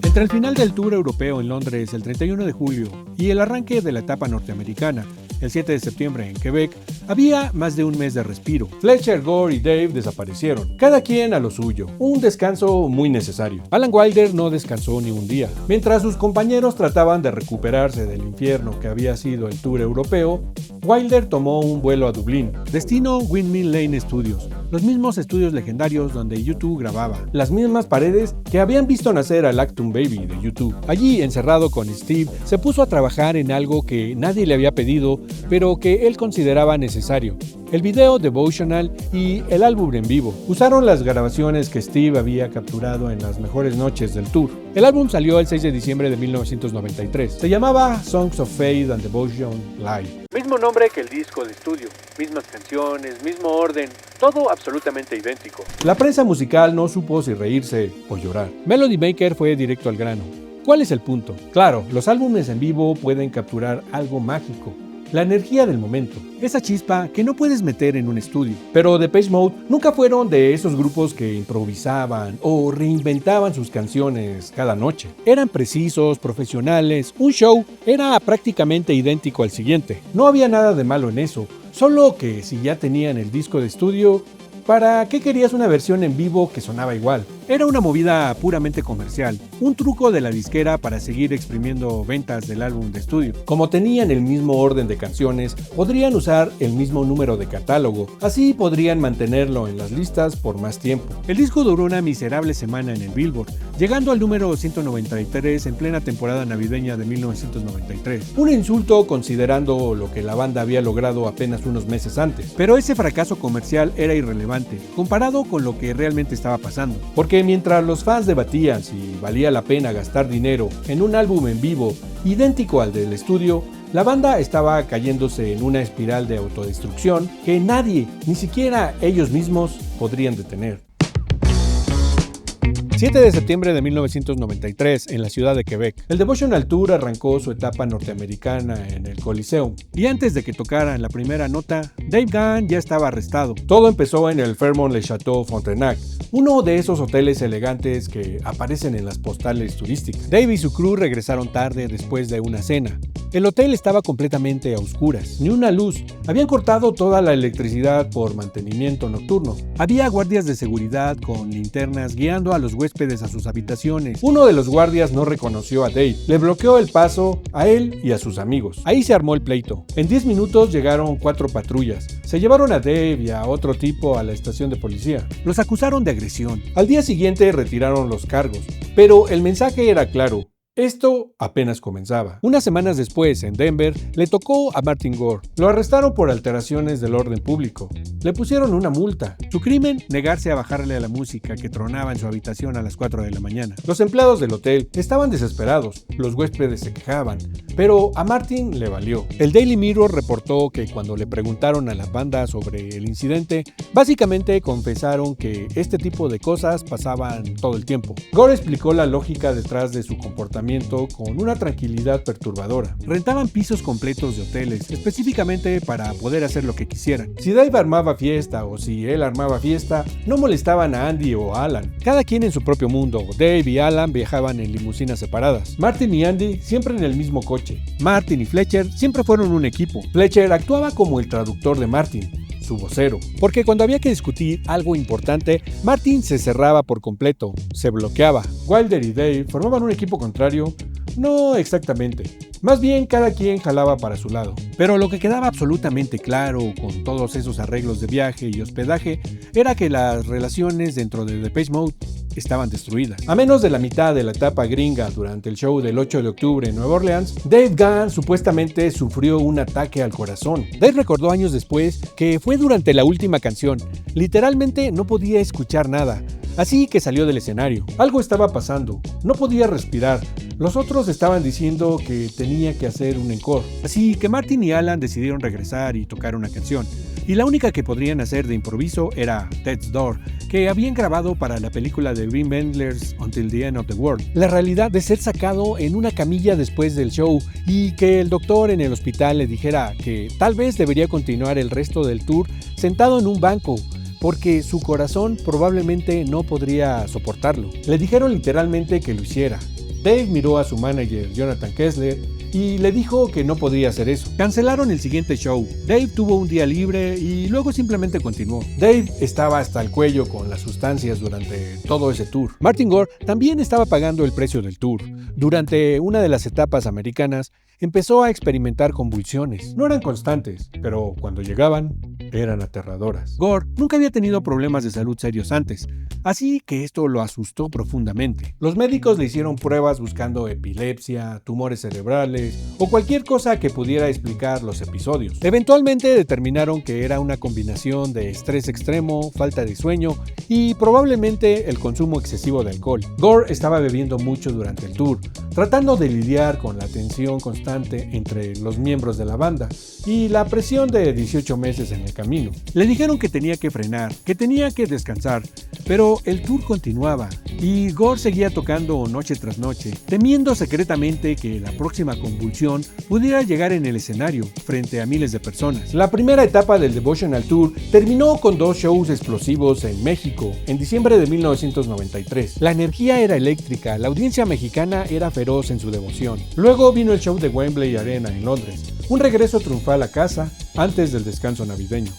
Entre el final del tour europeo en Londres el 31 de julio y el arranque de la etapa norteamericana el 7 de septiembre en Quebec, había más de un mes de respiro. Fletcher, Gore y Dave desaparecieron, cada quien a lo suyo, un descanso muy necesario. Alan Wilder no descansó ni un día. Mientras sus compañeros trataban de recuperarse del infierno que había sido el tour europeo, Wilder tomó un vuelo a Dublín, destino Windmill Lane Studios, los mismos estudios legendarios donde U2 grababa, las mismas paredes que habían visto nacer al Achtung Baby de U2. Allí, encerrado con Steve, se puso a trabajar en algo que nadie le había pedido, pero que él consideraba necesario: el video Devotional y el álbum en vivo. Usaron las grabaciones que Steve había capturado en las mejores noches del tour. El álbum salió el 6 de diciembre de 1993. Se llamaba Songs of Faith and Devotion Live. Mismo nombre que el disco de estudio, mismas canciones, mismo orden, todo absolutamente idéntico. La prensa musical no supo si reírse o llorar. Melody Maker fue directo al grano. ¿Cuál es el punto? Claro, los álbumes en vivo pueden capturar algo mágico, la energía del momento, esa chispa que no puedes meter en un estudio. Pero Depeche Mode nunca fueron de esos grupos que improvisaban o reinventaban sus canciones cada noche. Eran precisos, profesionales, un show era prácticamente idéntico al siguiente. No había nada de malo en eso, solo que si ya tenían el disco de estudio, ¿para qué querías una versión en vivo que sonaba igual? Era una movida puramente comercial, un truco de la disquera para seguir exprimiendo ventas del álbum de estudio. Como tenían el mismo orden de canciones, podrían usar el mismo número de catálogo, así podrían mantenerlo en las listas por más tiempo. El disco duró una miserable semana en el Billboard, llegando al número 193 en plena temporada navideña de 1993. Un insulto considerando lo que la banda había logrado apenas unos meses antes, pero ese fracaso comercial era irrelevante comparado con lo que realmente estaba pasando, porque mientras los fans debatían si valía la pena gastar dinero en un álbum en vivo idéntico al del estudio, la banda estaba cayéndose en una espiral de autodestrucción que nadie, ni siquiera ellos mismos, podrían detener. 7 de septiembre de 1993, en la ciudad de Quebec, el Devotional Tour arrancó su etapa norteamericana en el Coliseum, y antes de que tocaran la primera nota, Dave Gahan ya estaba arrestado. Todo empezó en el Fairmont-le-Château Frontenac, uno de esos hoteles elegantes que aparecen en las postales turísticas. Dave y su crew regresaron tarde después de una cena. El hotel estaba completamente a oscuras, ni una luz. Habían cortado toda la electricidad por mantenimiento nocturno. Había guardias de seguridad con linternas guiando a los huéspedes a sus habitaciones. Uno de los guardias no reconoció a Dave, le bloqueó el paso a él y a sus amigos. Ahí se armó el pleito. En 10 minutos llegaron 4 patrullas. Se llevaron a Dave y a otro tipo a la estación de policía. Los acusaron de agresión. Al día siguiente retiraron los cargos, pero el mensaje era claro: esto apenas comenzaba. Unas semanas después, en Denver, le tocó a Martin Gore. Lo arrestaron por alteraciones del orden público. Le pusieron una multa. Su crimen: negarse a bajarle a la música que tronaba en su habitación a las 4 de la mañana. Los empleados del hotel estaban desesperados. Los huéspedes se quejaban, pero a Martin le valió. El Daily Mirror reportó que cuando le preguntaron a la banda sobre el incidente, básicamente confesaron que este tipo de cosas pasaban todo el tiempo. Gore explicó la lógica detrás de su comportamiento con una tranquilidad perturbadora. Rentaban pisos completos de hoteles, específicamente para poder hacer lo que quisieran. Si Dave armaba fiesta o si él armaba fiesta, no molestaban a Andy o a Alan. Cada quien en su propio mundo. Dave y Alan viajaban en limusinas separadas. Martin y Andy siempre en el mismo coche. Martin y Fletcher siempre fueron un equipo. Fletcher actuaba como el traductor de Martin, su vocero, porque cuando había que discutir algo importante, Martin se cerraba por completo, se bloqueaba. Wilder y Dave formaban un equipo contrario. No exactamente, más bien cada quien jalaba para su lado. Pero lo que quedaba absolutamente claro con todos esos arreglos de viaje y hospedaje era que las relaciones dentro de Depeche Mode estaban destruidas. A menos de la mitad de la etapa gringa durante el show del 8 de octubre en Nueva Orleans, Dave Gahan supuestamente sufrió un ataque al corazón. Dave recordó años después que fue durante la última canción. Literalmente no podía escuchar nada, así que salió del escenario. Algo estaba pasando, no podía respirar. Los otros estaban diciendo que tenía que hacer un encore, así que Martin y Alan decidieron regresar y tocar una canción. Y la única que podrían hacer de improviso era Death's Door, que habían grabado para la película de Wim Wenders Until the End of the World. La realidad de ser sacado en una camilla después del show y que el doctor en el hospital le dijera que tal vez debería continuar el resto del tour sentado en un banco, porque su corazón probablemente no podría soportarlo. Le dijeron literalmente que lo hiciera. Dave miró a su manager, Jonathan Kessler, y le dijo que no podría hacer eso. Cancelaron el siguiente show. Dave tuvo un día libre y luego simplemente continuó. Dave estaba hasta el cuello con las sustancias durante todo ese tour. Martin Gore también estaba pagando el precio del tour. Durante una de las etapas americanas, empezó a experimentar convulsiones. No eran constantes, pero cuando llegaban, eran aterradoras. Gore nunca había tenido problemas de salud serios antes, así que esto lo asustó profundamente. Los médicos le hicieron pruebas buscando epilepsia, tumores cerebrales o cualquier cosa que pudiera explicar los episodios. Eventualmente determinaron que era una combinación de estrés extremo, falta de sueño y probablemente el consumo excesivo de alcohol. Gore estaba bebiendo mucho durante el tour, tratando de lidiar con la tensión constante entre los miembros de la banda y la presión de 18 meses en el camino. Le dijeron que tenía que frenar, que tenía que descansar, pero el tour continuaba y Gore seguía tocando noche tras noche, temiendo secretamente que la próxima convulsión pudiera llegar en el escenario frente a miles de personas. La primera etapa del Devotional Tour terminó con 2 shows explosivos en México en diciembre de 1993. La energía era eléctrica, la audiencia mexicana era feroz en su devoción. Luego vino el show de Wembley Arena en Londres, un regreso triunfal a casa antes del descanso navideño.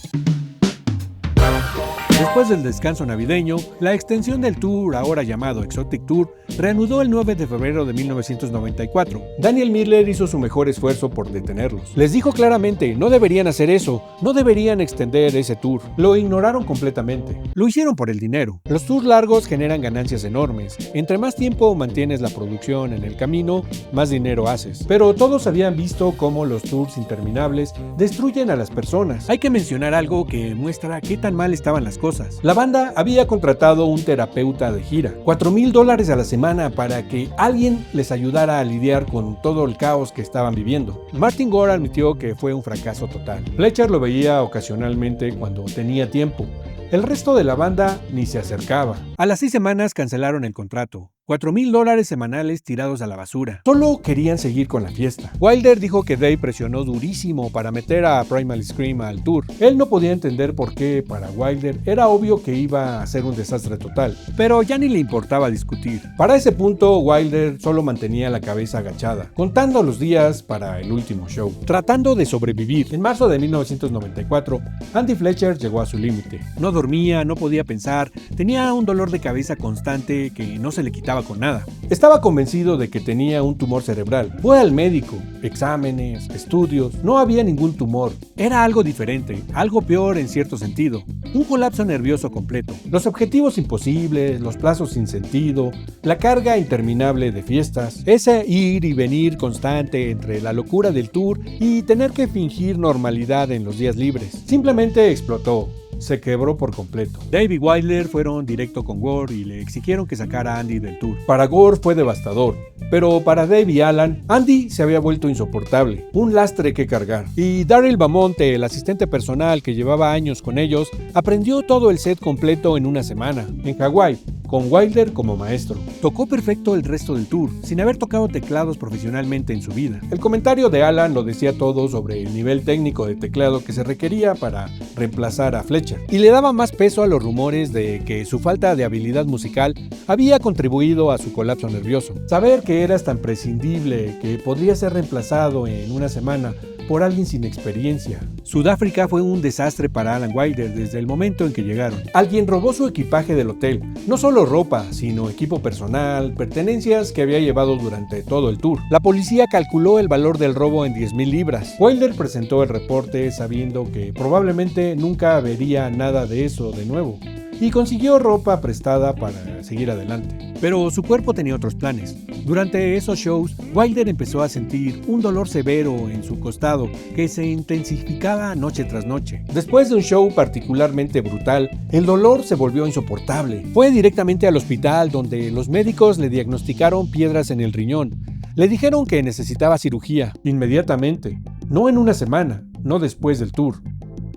Después del descanso navideño, la extensión del tour, ahora llamado Exotic Tour, reanudó el 9 de febrero de 1994. Daniel Miller hizo su mejor esfuerzo por detenerlos. Les dijo claramente, no deberían hacer eso, no deberían extender ese tour. Lo ignoraron completamente. Lo hicieron por el dinero. Los tours largos generan ganancias enormes. Entre más tiempo mantienes la producción en el camino, más dinero haces. Pero todos habían visto cómo los tours interminables destruyen a las personas. Hay que mencionar algo que muestra qué tan mal estaban las cosas. La banda había contratado un terapeuta de gira, $4,000 a la semana para que alguien les ayudara a lidiar con todo el caos que estaban viviendo. Martin Gore admitió que fue un fracaso total. Fletcher lo veía ocasionalmente cuando tenía tiempo. El resto de la banda ni se acercaba. A las 6 semanas cancelaron el contrato. $4,000 semanales tirados a la basura. Solo querían seguir con la fiesta. Wilder dijo que Dave presionó durísimo para meter a Primal Scream al tour. Él no podía entender por qué para Wilder era obvio que iba a ser un desastre total, pero ya ni le importaba discutir. Para ese punto, Wilder solo mantenía la cabeza agachada, contando los días para el último show, tratando de sobrevivir. En marzo de 1994, Andy Fletcher llegó a su límite. No dormía, no podía pensar, tenía un dolor de cabeza constante que no se le quitaba con nada. Estaba convencido de que tenía un tumor cerebral. Fue al médico, exámenes, estudios, no había ningún tumor. Era algo diferente, algo peor en cierto sentido. Un colapso nervioso completo. Los objetivos imposibles, los plazos sin sentido, la carga interminable de fiestas, ese ir y venir constante entre la locura del tour y tener que fingir normalidad en los días libres. Simplemente explotó. Se quebró por completo. Dave y Wilder fueron directo con Gore y le exigieron que sacara a Andy del tour. Para Gore fue devastador, pero para Dave y Alan, Andy se había vuelto insoportable, un lastre que cargar. Y Daryl Bamonte, el asistente personal que llevaba años con ellos, aprendió todo el set completo en una semana, en Hawái, con Wilder como maestro. Tocó perfecto el resto del tour, sin haber tocado teclados profesionalmente en su vida. El comentario de Alan lo decía todo sobre el nivel técnico de teclado que se requería para reemplazar a Fletcher, y le daba más peso a los rumores de que su falta de habilidad musical había contribuido a su colapso nervioso. Saber que eras tan prescindible que podría ser reemplazado en una semana por alguien sin experiencia. Sudáfrica fue un desastre para Alan Wilder desde el momento en que llegaron. Alguien robó su equipaje del hotel, no solo ropa, sino equipo personal, pertenencias que había llevado durante todo el tour. La policía calculó el valor del robo en 10,000 libras. Wilder presentó el reporte sabiendo que probablemente nunca vería nada de eso de nuevo, y consiguió ropa prestada para seguir adelante. Pero su cuerpo tenía otros planes. Durante esos shows, Wilder empezó a sentir un dolor severo en su costado que se intensificaba noche tras noche. Después de un show particularmente brutal, el dolor se volvió insoportable. Fue directamente al hospital donde los médicos le diagnosticaron piedras en el riñón. Le dijeron que necesitaba cirugía inmediatamente, no en una semana, no después del tour.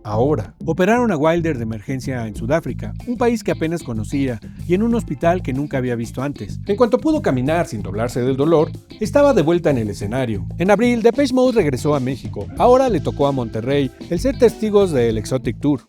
Ahora. Operaron a Wilder de emergencia en Sudáfrica, un país que apenas conocía, y en un hospital que nunca había visto antes. En cuanto pudo caminar sin doblarse del dolor, estaba de vuelta en el escenario. En abril, Depeche Mode regresó a México. Ahora le tocó a Monterrey el ser testigos del Exotic Tour.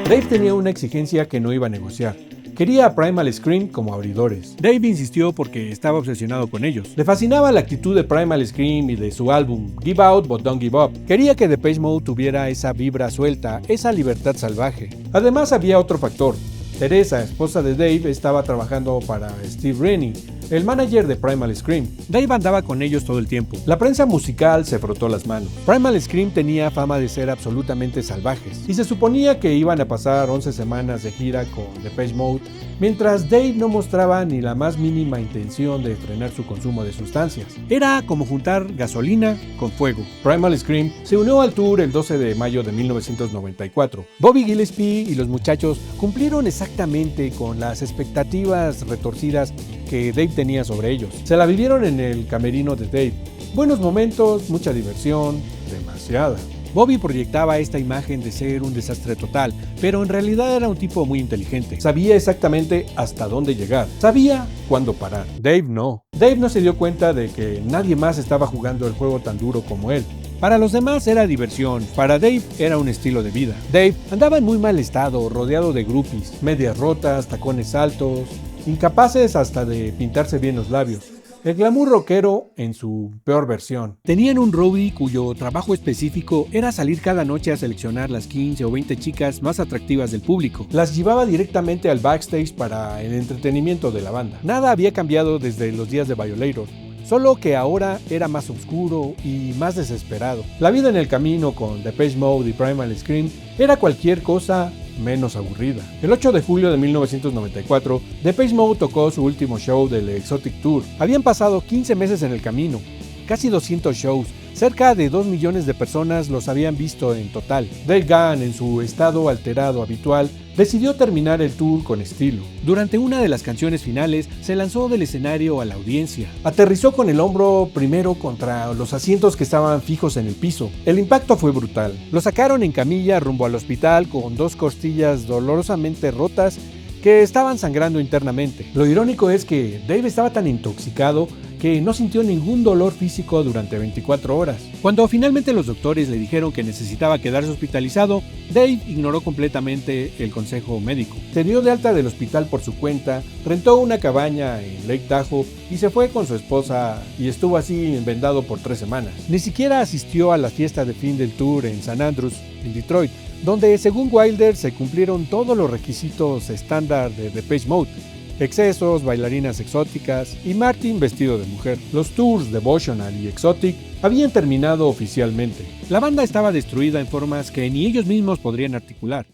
Dave tenía una exigencia que no iba a negociar. Quería a Primal Scream como abridores. Dave insistió porque estaba obsesionado con ellos. Le fascinaba la actitud de Primal Scream y de su álbum Give Out But Don't Give Up. Quería que Depeche Mode tuviera esa vibra suelta, esa libertad salvaje. Además había otro factor. Teresa, esposa de Dave, estaba trabajando para Steve Rennie, el manager de Primal Scream. Dave andaba con ellos todo el tiempo. La prensa musical se frotó las manos. Primal Scream tenía fama de ser absolutamente salvajes, y se suponía que iban a pasar 11 semanas de gira con Depeche Mode, mientras Dave no mostraba ni la más mínima intención de frenar su consumo de sustancias. Era como juntar gasolina con fuego. Primal Scream se unió al tour el 12 de mayo de 1994. Bobby Gillespie y los muchachos cumplieron exactamente con las expectativas retorcidas que Dave tenía sobre ellos. Se la vivieron en el camerino de Dave. Buenos momentos, mucha diversión, demasiada. Bobby proyectaba esta imagen de ser un desastre total, pero en realidad era un tipo muy inteligente. Sabía exactamente hasta dónde llegar. Sabía cuándo parar. Dave no. Dave no se dio cuenta de que nadie más estaba jugando el juego tan duro como él. Para los demás era diversión, para Dave era un estilo de vida. Dave andaba en muy mal estado, rodeado de groupies, medias rotas, tacones altos, incapaces hasta de pintarse bien los labios. El glamour rockero en su peor versión. Tenían un roadie cuyo trabajo específico era salir cada noche a seleccionar las 15 o 20 chicas más atractivas del público. Las llevaba directamente al backstage para el entretenimiento de la banda. Nada había cambiado desde los días de Violator, solo que ahora era más oscuro y más desesperado. La vida en el camino con Depeche Mode y Primal Scream era cualquier cosa menos aburrida. El 8 de julio de 1994, Depeche Mode tocó su último show del Exotic Tour. Habían pasado 15 meses en el camino, casi 200 shows, cerca de 2 millones de personas los habían visto en total. Dave Gahan, en su estado alterado habitual, decidió terminar el tour con estilo. Durante una de las canciones finales, se lanzó del escenario a la audiencia. Aterrizó con el hombro primero contra los asientos que estaban fijos en el piso. El impacto fue brutal. Lo sacaron en camilla rumbo al hospital con 2 costillas dolorosamente rotas que estaban sangrando internamente. Lo irónico es que Dave estaba tan intoxicado que no sintió ningún dolor físico durante 24 horas. Cuando finalmente los doctores le dijeron que necesitaba quedarse hospitalizado, Dave ignoró completamente el consejo médico. Se dio de alta del hospital por su cuenta, rentó una cabaña en Lake Tahoe y se fue con su esposa y estuvo así vendado por 3 semanas. Ni siquiera asistió a la fiesta de fin del tour en San Andrews, en Detroit, donde según Wilder se cumplieron todos los requisitos estándar de Depeche Mode. Excesos, bailarinas exóticas y Martin vestido de mujer. Los tours Devotional y Exotic habían terminado oficialmente. La banda estaba destruida en formas que ni ellos mismos podrían articular.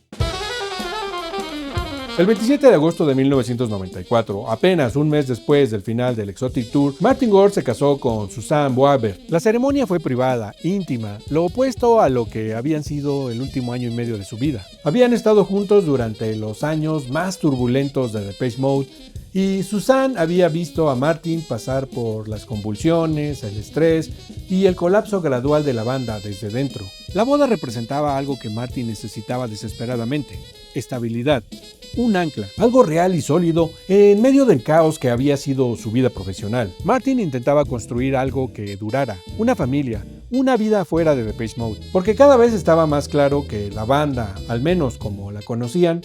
El 27 de agosto de 1994, apenas un mes después del final del Exotic Tour, Martin Gore se casó con Suzanne Boisvert. La ceremonia fue privada, íntima, lo opuesto a lo que habían sido el último año y medio de su vida. Habían estado juntos durante los años más turbulentos de Depeche Mode y Suzanne había visto a Martin pasar por las convulsiones, el estrés y el colapso gradual de la banda desde dentro. La boda representaba algo que Martin necesitaba desesperadamente: estabilidad. Un ancla, algo real y sólido en medio del caos que había sido su vida profesional. Martin intentaba construir algo que durara, una familia, una vida fuera de Depeche Mode, porque cada vez estaba más claro que la banda, al menos como la conocían,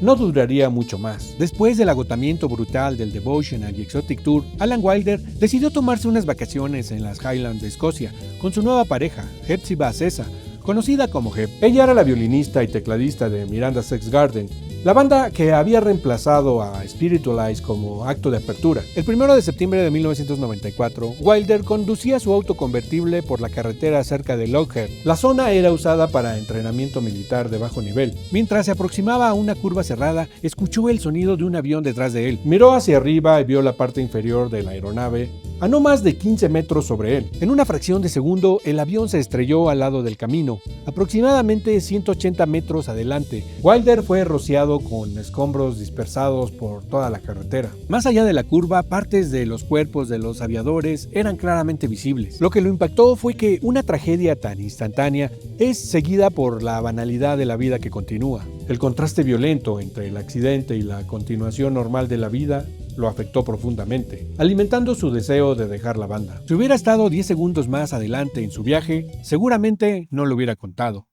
no duraría mucho más. Después del agotamiento brutal del Devotional y Exotic Tour, Alan Wilder decidió tomarse unas vacaciones en las Highlands de Escocia con su nueva pareja, Hepzibah Cessa, conocida como Hep. Ella era la violinista y tecladista de Miranda Sex Garden, la banda que había reemplazado a Spiritualize como acto de apertura. El 1 de septiembre de 1994, Wilder conducía su auto convertible por la carretera cerca de Lockheed. La zona era usada para entrenamiento militar de bajo nivel. Mientras se aproximaba a una curva cerrada, escuchó el sonido de un avión detrás de él. Miró hacia arriba y vio la parte inferior de la aeronave a no más de 15 metros sobre él. En una fracción de segundo, el avión se estrelló al lado del camino, aproximadamente 180 metros adelante. Wilder fue rociado con escombros dispersados por toda la carretera. Más allá de la curva, partes de los cuerpos de los aviadores eran claramente visibles. Lo que lo impactó fue que una tragedia tan instantánea es seguida por la banalidad de la vida que continúa. El contraste violento entre el accidente y la continuación normal de la vida lo afectó profundamente, alimentando su deseo de dejar la banda. Si hubiera estado 10 segundos más adelante en su viaje, seguramente no lo hubiera contado.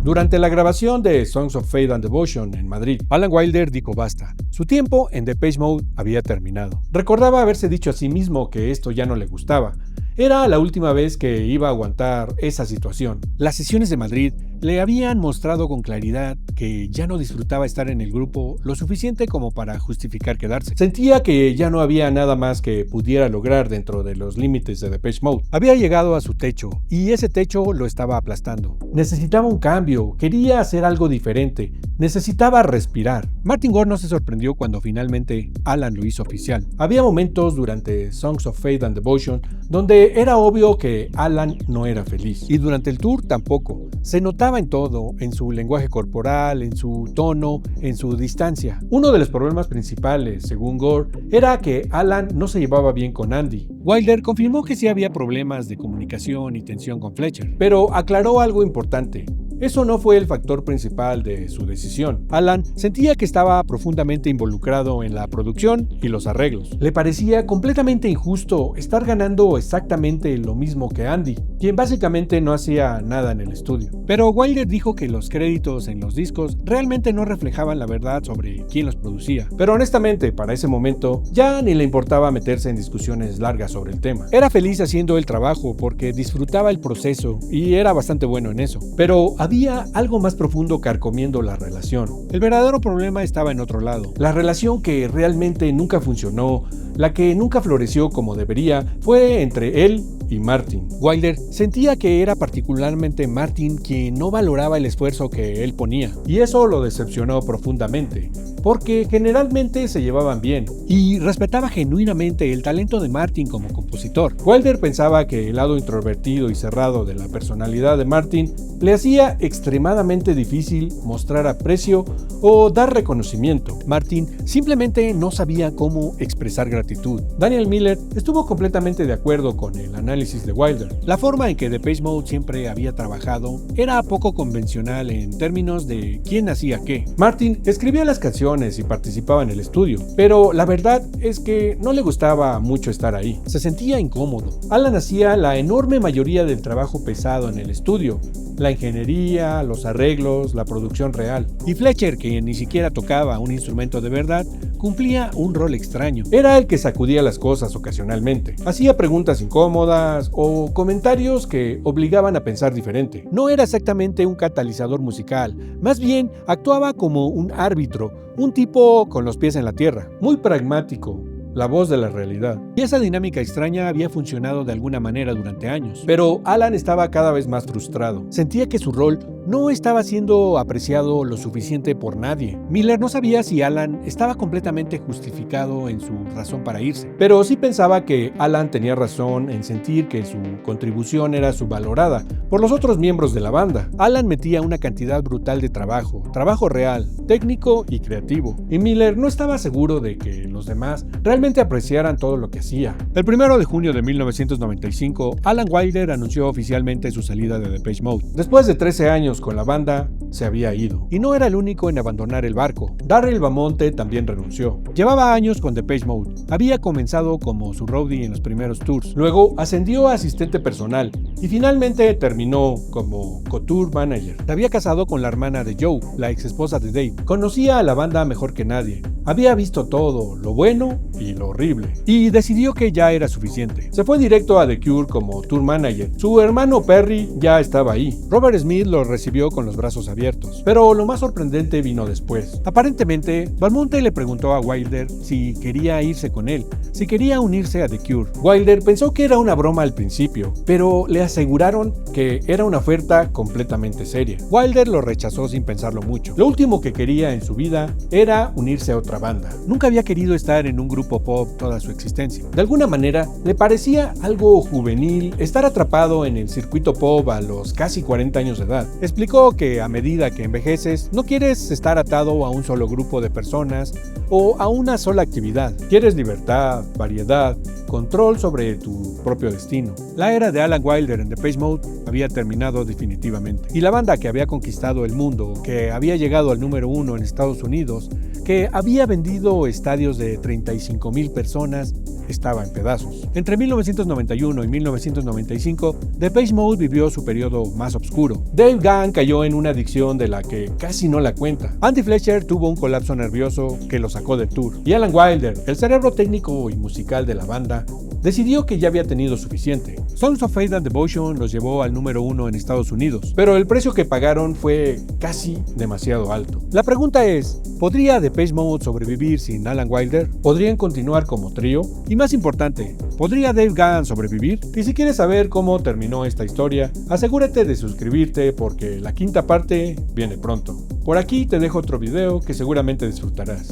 Durante la grabación de Songs of Faith and Devotion en Madrid, Alan Wilder dijo basta. Su tiempo en Depeche Mode había terminado. Recordaba haberse dicho a sí mismo que esto ya no le gustaba. Era la última vez que iba a aguantar esa situación. Las sesiones de Madrid le habían mostrado con claridad que ya no disfrutaba estar en el grupo lo suficiente como para justificar quedarse. Sentía que ya no había nada más que pudiera lograr dentro de los límites de Depeche Mode. Había llegado a su techo y ese techo lo estaba aplastando. Necesitaba un cambio, quería hacer algo diferente, necesitaba respirar. Martin Gore no se sorprendió cuando finalmente Alan lo hizo oficial. Había momentos durante Songs of Faith and Devotion donde era obvio que Alan no era feliz. Y durante el tour tampoco. Se notaba en todo, en su lenguaje corporal, en su tono, en su distancia. Uno de los problemas principales, según Gore, era que Alan no se llevaba bien con Andy. Wilder confirmó que sí había problemas de comunicación y tensión con Fletcher, pero aclaró algo importante. Eso no fue el factor principal de su decisión. Alan sentía que estaba profundamente involucrado en la producción y los arreglos. Le parecía completamente injusto estar ganando exactamente lo mismo que Andy, quien básicamente no hacía nada en el estudio. Pero Wilder dijo que los créditos en los discos realmente no reflejaban la verdad sobre quién los producía. Pero honestamente, para ese momento, ya ni le importaba meterse en discusiones largas sobre el tema. Era feliz haciendo el trabajo porque disfrutaba el proceso y era bastante bueno en eso. Pero había algo más profundo carcomiendo la relación. El verdadero problema estaba en otro lado. La relación que realmente nunca funcionó, la que nunca floreció como debería, fue entre él y Martin. Wilder sentía que era particularmente Martin quien no valoraba el esfuerzo que él ponía, y eso lo decepcionó profundamente, porque generalmente se llevaban bien, y respetaba genuinamente el talento de Martin como compositor. Wilder pensaba que el lado introvertido y cerrado de la personalidad de Martin le hacía extremadamente difícil mostrar aprecio o dar reconocimiento. Martin simplemente no sabía cómo expresar gratitud. Daniel Miller estuvo completamente de acuerdo con el análisis de Wilder. La forma en que Depeche Mode siempre había trabajado era poco convencional en términos de quién hacía qué. Martin escribía las canciones y participaba en el estudio, pero la verdad es que no le gustaba mucho estar ahí. Se sentía incómodo. Alan hacía la enorme mayoría del trabajo pesado en el estudio, la ingeniería, los arreglos, la producción real. Y Fletcher, que ni siquiera tocaba un instrumento de verdad, cumplía un rol extraño. Era el que sacudía las cosas ocasionalmente. Hacía preguntas incómodas o comentarios que obligaban a pensar diferente. No era exactamente un catalizador musical, más bien actuaba como un árbitro, un tipo con los pies en la tierra, muy pragmático. La voz de la realidad. Y esa dinámica extraña había funcionado de alguna manera durante años. Pero Alan estaba cada vez más frustrado. Sentía que su rol no estaba siendo apreciado lo suficiente por nadie. Miller no sabía si Alan estaba completamente justificado en su razón para irse, pero sí pensaba que Alan tenía razón en sentir que su contribución era subvalorada por los otros miembros de la banda. Alan metía una cantidad brutal de trabajo real, técnico y creativo, y Miller no estaba seguro de que los demás realmente apreciaran todo lo que hacía. El 1 de junio de 1995, Alan Wilder anunció oficialmente su salida de Depeche Mode. Después de 13 años con la banda, se había ido. Y no era el único en abandonar el barco. Darryl Bamonte también renunció. Llevaba años con Depeche Mode. Había comenzado como su roadie en los primeros tours. Luego ascendió a asistente personal y finalmente terminó como co-tour manager. Se había casado con la hermana de Joe, la ex esposa de Dave. Conocía a la banda mejor que nadie. Había visto todo, lo bueno y lo horrible. Y decidió que ya era suficiente. Se fue directo a The Cure como tour manager. Su hermano Perry ya estaba ahí. Robert Smith lo recibió con los brazos abiertos. Pero lo más sorprendente vino después. Aparentemente, Bamonte le preguntó a Wilder si quería irse con él, si quería unirse a The Cure. Wilder pensó que era una broma al principio, pero le aseguraron que era una oferta completamente seria. Wilder lo rechazó sin pensarlo mucho. Lo último que quería en su vida era unirse a otra banda. Nunca había querido estar en un grupo pop toda su existencia. De alguna manera, le parecía algo juvenil estar atrapado en el circuito pop a los casi 40 años de edad. Explicó que a medida que envejeces, no quieres estar atado a un solo grupo de personas o a una sola actividad. Quieres libertad, variedad, control sobre tu propio destino. La era de Alan Wilder en Depeche Mode había terminado definitivamente. Y la banda que había conquistado el mundo, que había llegado al número 1 en Estados Unidos, que había había vendido estadios de 35,000 personas, estaba en pedazos. Entre 1991 y 1995, Depeche Mode vivió su periodo más oscuro. Dave Gahan cayó en una adicción de la que casi no la cuenta. Andy Fletcher tuvo un colapso nervioso que lo sacó del tour. Y Alan Wilder, el cerebro técnico y musical de la banda, decidió que ya había tenido suficiente. Songs of Faith and Devotion los llevó al número 1 en Estados Unidos, pero el precio que pagaron fue casi demasiado alto. La pregunta es, ¿podría Depeche Mode sobrevivir sin Alan Wilder? ¿Podrían continuar como trío? Y más importante, ¿podría Dave Gahan sobrevivir? Y si quieres saber cómo terminó esta historia, asegúrate de suscribirte porque la quinta parte viene pronto. Por aquí te dejo otro video que seguramente disfrutarás.